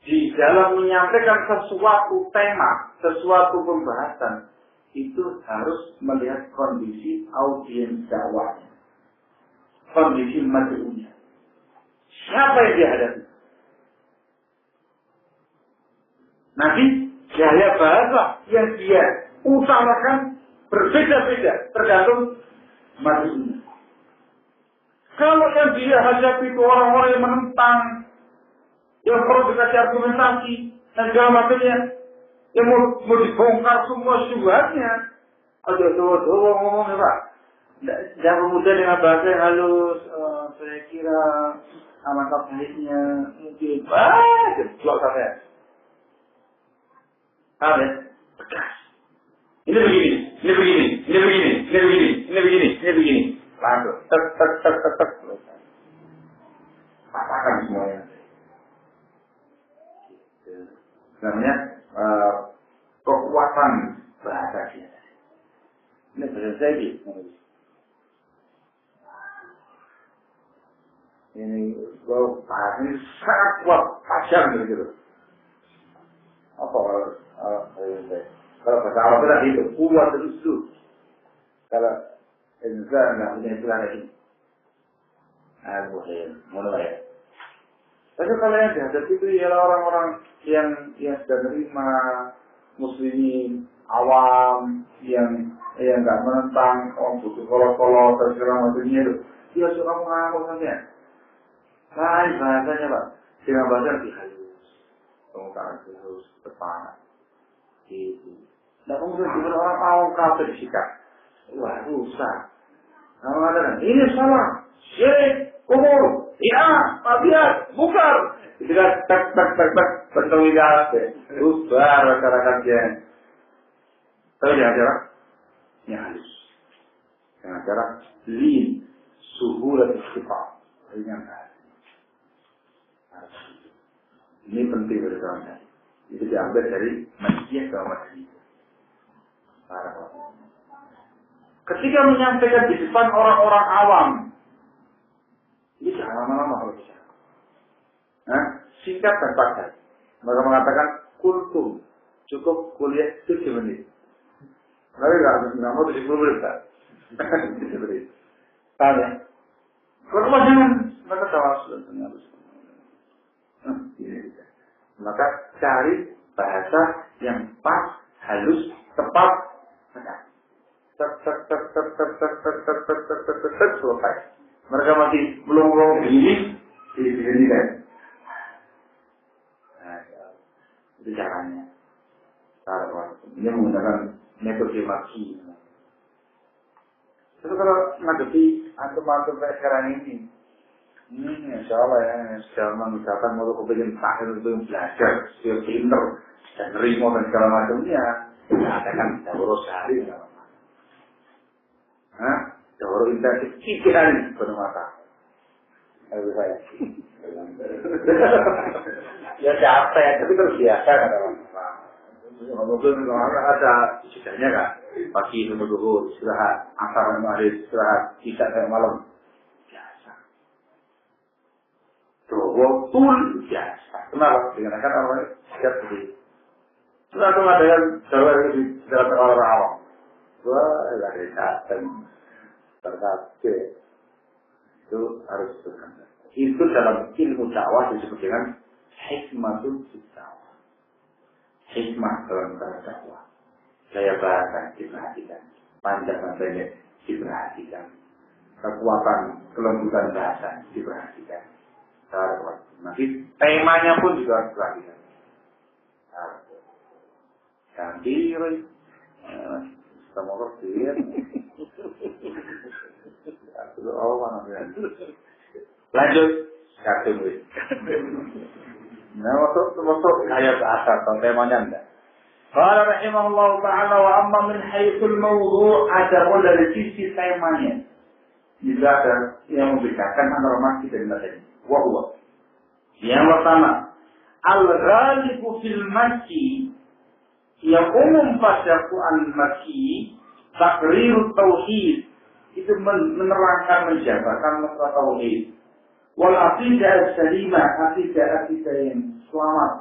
di dalam menyampaikan sesuatu tema, sesuatu pembahasan, itu harus melihat kondisi audiens dakwahnya, kondisi mad'unya. Siapa yang dihadapi? Nanti gaya bahasa yang dia utamakan berbeda-beda tergantung mad'unya. Kalau yang dia hadapi itu orang-orang yang menentang, yang perlu dikasih argumentasi, dan segala macamnya, yang mau dibongkar semua syubhatnya, ada doa-doa ngomongnya Pak. Jangan kemudian dengan bahasa yang halus, saya kira alangkah baiknya mungkin jeblok sampai. Paham ya? Tegas. Ini begini, ini begini, ini begini, ini begini, ini begini, ini begini. Langsung, tek. Katakan semuanya. Namanya kekuatan bahasa dia. Ini bahasa saya ini bahasa ini sangat kuat, tajam begitu. Apa kalau bahasa Arab tadi itu kuat terus tuh. Kalau Indonesia nggak punya istilah lagi. Mulai. Tapi kalau yang dihadapi itu ialah orang-orang yang sudah menerima muslimin awam yang nggak menentang butuh kolot-kolot dan segala macamnya itu. Dia suka mengamuk saja. Lain bahasanya Pak. Dengan bahasa lebih halus. Pengungkapan halus, tepat. Gitu. Nah kemudian juga orang awam kafir sikap. Wah rusak. Nah mengatakan ini salah. Syirik. Kubur, ya, mabiat, bukar. Itu kan tak, bentuk wilayah. Terus masyarakat-nya. Tapi dengan cara yang halus. Dengan cara lin, suhulat istiqam. Ringan hati. Ini penting dari kawan. Itu diambil dari manusia ke manusia. Ketika menyampaikan di depan orang-orang awam, ini jangan lama-lama kalau bisa. Singkat dan padat. Mereka mengatakan kultum cukup kuliah 7 menit. Tapi nggak mau 70 menit tak? 7 menit. Tahu ya? Kalau jangan mereka tawasul dan harus. Maka cari bahasa yang pas, halus, tepat, selesai. Mereka masih belum begini, kan? Nah, itu caranya. Ini menggunakan metode maki. Tapi kalau ngadepi antum-antum kayak sekarang ini, insya Allah ya, sekarang misalkan mau kepengen tahil belum belajar, skill pinter, dan nerimo dan segala macamnya, katakan dawuh sehari nggak apa-apa. Hah? Dawuh intensif pikiran penuh mata. Ayo saya. Ya capek, tapi terbiasa kan teman-teman. Mungkin ada jedanya kan, pagi sebelum zuhur istirahat, asar maghrib istirahat, isya sampai malam biasa. Betul biasa. Kenapa? Dengan kan orang siap seperti. Sudah tuh ada yang jalan di dalam orang awam. Wah, nggak ada datang terkait itu harus berkata. Itu dalam ilmu dakwah disebut dengan hikmatul dakwah. Hikmah dalam dakwah. Gaya bahasa diperhatikan, panjang dan pendek diperhatikan, kekuatan kelembutan bahasa diperhatikan. Nanti temanya pun juga harus diperhatikan. Ganti, sama orang lanjut, kartun wis. Nah, masuk ayat asar, temanya enggak. Qala rahimahullah ta'ala wa amma min haythul mawdu' ada dari sisi temanya. Juga ada yang membedakan antara makki dan madani. Wa huwa. Yang pertama, al-ghalibu fil makki yang umum pada Quran makki takrirut tauhid itu menerangkan menjabarkan masalah tauhid. Wal aqidah salimah, aqidah yang selamat.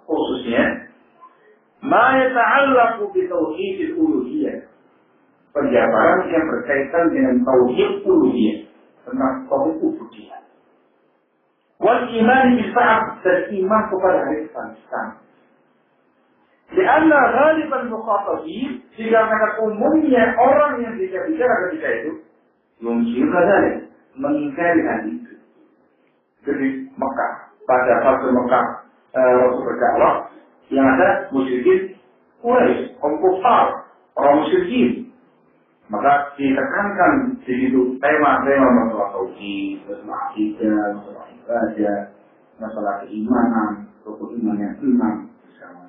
Khususnya ma yata'allaqu bi tauhid al-uluhiyah. Penjabaran yang berkaitan dengan tauhid uluhiyah, tentang tauhid ubudiyah. Wal iman bil ba'd, dan iman kepada hari depan. Karena ghaliban mukhatabin, dikarenakan umumnya orang yang bicara ketika itu mungkin kadang mengingkari hal itu. Jadi Mekah, pada fase Mekah Rasul berdakwah yang ada musyrikin Quraisy, kaum kufar, orang musyrikin. Maka ditekankan di situ tema-tema masalah tauhid, masalah akidah, masalah ibadah, masalah keimanan, rukun iman yang 6 bersama.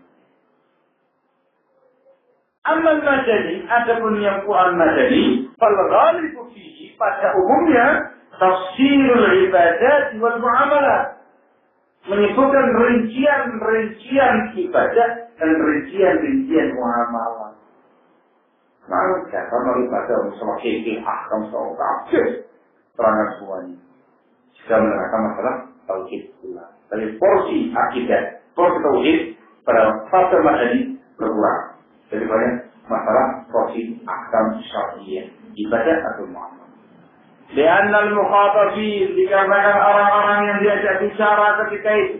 Amal madani, adapun yang Quran madani, fal ghalibu fihi, pada umumnya tafsirul ibadat wal muamalah, menyebutkan rincian ibadah dan rincian muamalah. Lalu karena ibadah masalah fikih, ahkam, masalah tafsir, terangkan semuanya. Jika menerangkan masalah tauhid pula. Tapi porsi akidah, porsi tauhid pada fase madani berkurang. Jadi banyak masalah porsi ahkam syar'iyyah, ibadah atau muamalah. Lianna al-mukhatabin, dikarenakan orang-orang yang diajak bicara ketika itu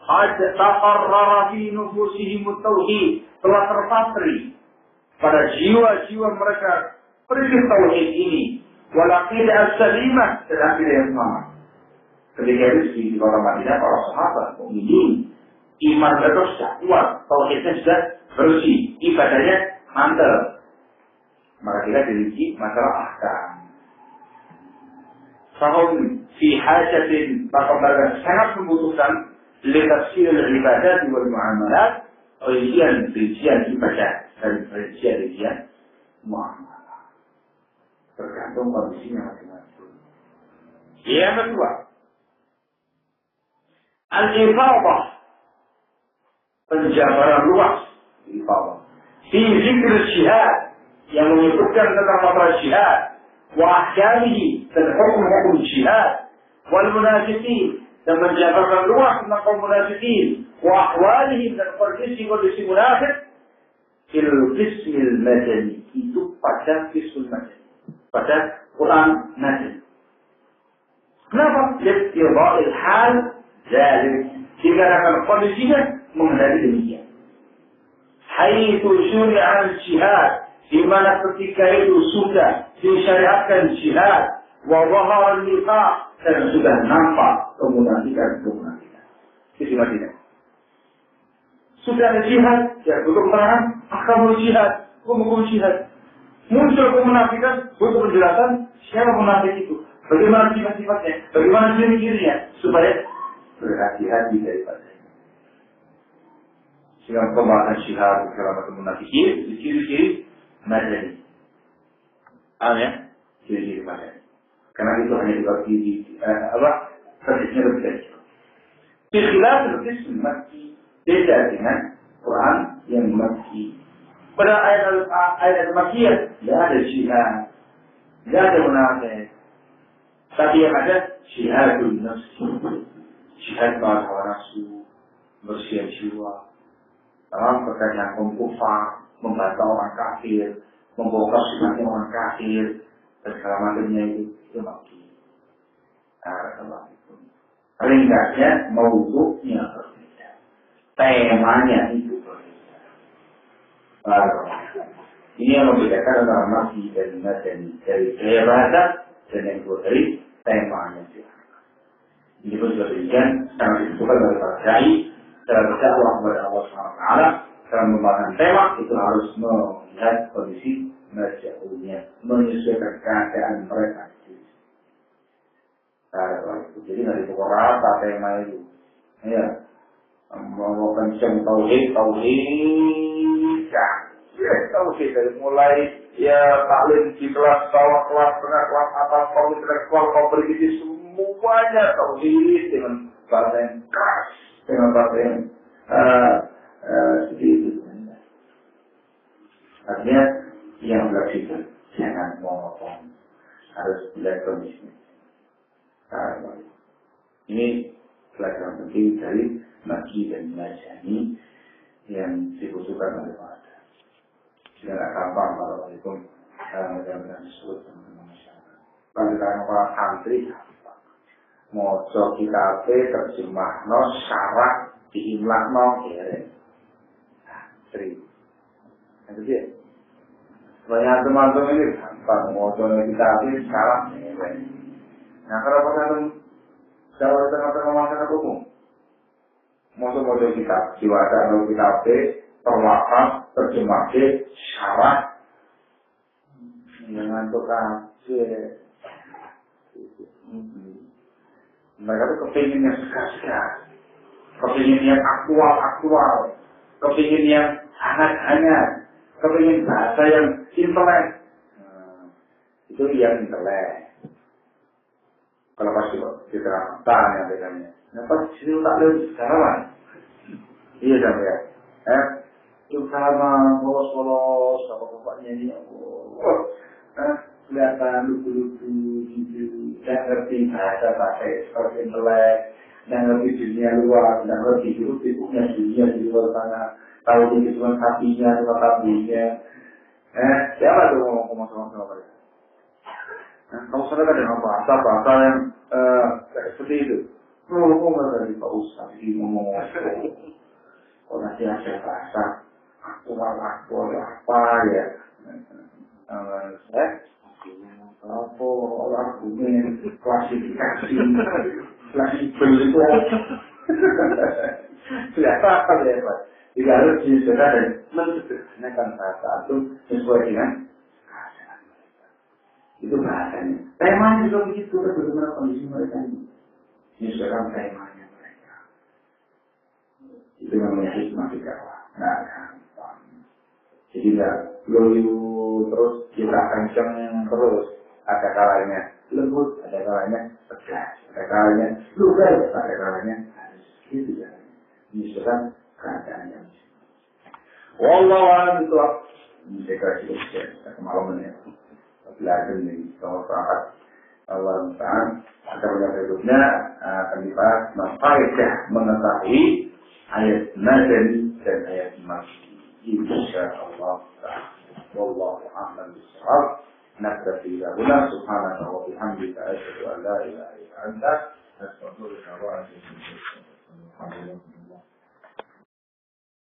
qad taqarrara fi nufusihim at-tauhid, telah terpatri pada jiwa-jiwa mereka prinsip tauhid ini, wal aqidah as-salimah, dan aqidah yang selamat. Ketika itu di kota Madinah, para sahabat mukminin iman mereka sudah kuat, tauhidnya sudah bersih, ibadahnya mantap. Maka kita dirinci masalah ahkam. Sahun fi hajatin, maka mereka sangat membutuhkan litafsir ibadat wal muamalat, rincian ibadah dan rincian muamalah. Tergantung kondisinya masing-masing. Yang kedua, al-ifadah, penjabaran luas, ifadah. Fi zikr jihad, yang menyebutkan tentang masalah jihad, wa ahkamihi, dan hukum jihad, wal munafiqin, dan menjabarkan luas tentang kaum munafiqin, wa ahwalihim, dan kondisi munafik, fil qismil madani, itu pada qismil madani, pada Quran madani. Kenapa? Littiba'il hal zalik, dikarenakan kondisinya mengendali demikian. Haitsu syuri'al jihad, di mana ketika itu sudah disyariatkan jihad, wa dhahara nifaq, dan sudah nampak kemunafikan. Di Madinah sudah ada jihad, ya butuh perangan akan jihad, hukum jihad. Muncul kemunafikan, butuh penjelasan siapa munafik itu, bagaimana sifat-sifatnya, bagaimana ciri-cirinya, supaya berhati-hati daripada ini. Sehingga pembahasan syihad keramat munafikin di ciri-ciri madani. Ya? Ciri-ciri madani. Karena itu hanya dibagi di hadisnya lebih dari itu. Khilaf al-qism makki beda dengan Quran yang makki. Pada ayat makkiyah tidak ada syihad, tidak ada munafik. Tapi yang ada syihadun nafsi, syihad melawan hawa nafsu, bersiap jiwa. Dalam perkara yang kufar, membantah orang kafir, membongkar sifatnya orang kafir, dan segala macamnya itu makki. Ringkasnya mauzu'nya berbeda, temanya itu berbeda. Ini yang membedakan antara makki dan madani dari gaya bahasa dan yang kedua dari temanya. Ini pun sudah demikian sangat ditentukan oleh para dai dalam berdakwah kepada Allah SWT. Dalam membawakan tema itu harus melihat kondisi masyarakat, menyesuaikan keadaan mereka. Jadi nggak dipukul rata tema itu. Ya, membawakan jam tauhid, tauhid dari mulai ya taklim di kelas bawah, kelas tengah, kelas atas, kelas kompetisi semuanya tauhid dengan bahasa yang keras, dengan bahasa yang seperti itu. Artinya yang fleksibel, jangan monoton, harus lihat kondisinya. Ini pelajaran penting dari makki dan madani yang dibutuhkan oleh masyarakat. Tidak gampang kalau itu mudah-mudahan disebut teman-teman masyarakat. Bagi para santri, moco kitab terjemah no syarat diimlak no keren. Seribu. Itu dia. Banyak teman-teman ini gampang moco kitab syarat keren. Nah, kalau teman-teman jauh tengah-tengah masyarakat umum, moco kitab jiwada atau kitab terwakaf terjemah syarat dengan tukang mereka itu kepingin yang segar-segar, kepingin yang aktual, kepingin yang hangat-hangat, kepingin bahasa yang intelek. Itu yang intelek. Kalau pasti kita tanya bedanya. Kenapa sini tak lebih sekarang? Iya sampai ya. Itu sama polos-polos, apa bapaknya ini. Kelihatan lucu-lucu gitu. Dan ngerti bahasa seperti intelek. Dan ngerti dunia luar. Dan ngerti hidup-hidupnya dunia di luar sana. Tahu ini cuma sapinya, cuma sapinya. Siapa tuh ngomong sama mereka? Kamu sadar dengan bahasa yang seperti itu. Kok nggak dari Pak Ustaz ini ngomong kok nanti ada bahasa aktual apa ya? Apa argumen klasifikasi fleksibel itu? Siapa ya Pak? Tidak harus disesuaikan dan mensederhanakan bahasa itu sesuai dengan itu bahasanya. Temanya juga begitu, bagaimana kondisi mereka ini. Ini sekarang temanya mereka. Itu namanya hikmah dakwah. Nah, gampang. Jadi tidak loyo terus kita kenceng terus. Ada kalanya lembut, ada kalanya tegas, ada kalanya lugas, ada kalanya harus gitu ya. Ini sekarang keadaannya. Wallahu a'lam bishawab. Ini saya kasih kemalaman ya. Belajar nih, kalau perangkat Allah Ta'ala akan berikutnya akan dibahas faedah mengetahui ayat madani dan ayat makki. Insyaallah ta'ala. Wallahu a'lam bishawab. Naktafi lahuna subhanaka wa bihamdika asyhadu an la ilaha illa anta astaghfiruka wa atubu ilaik.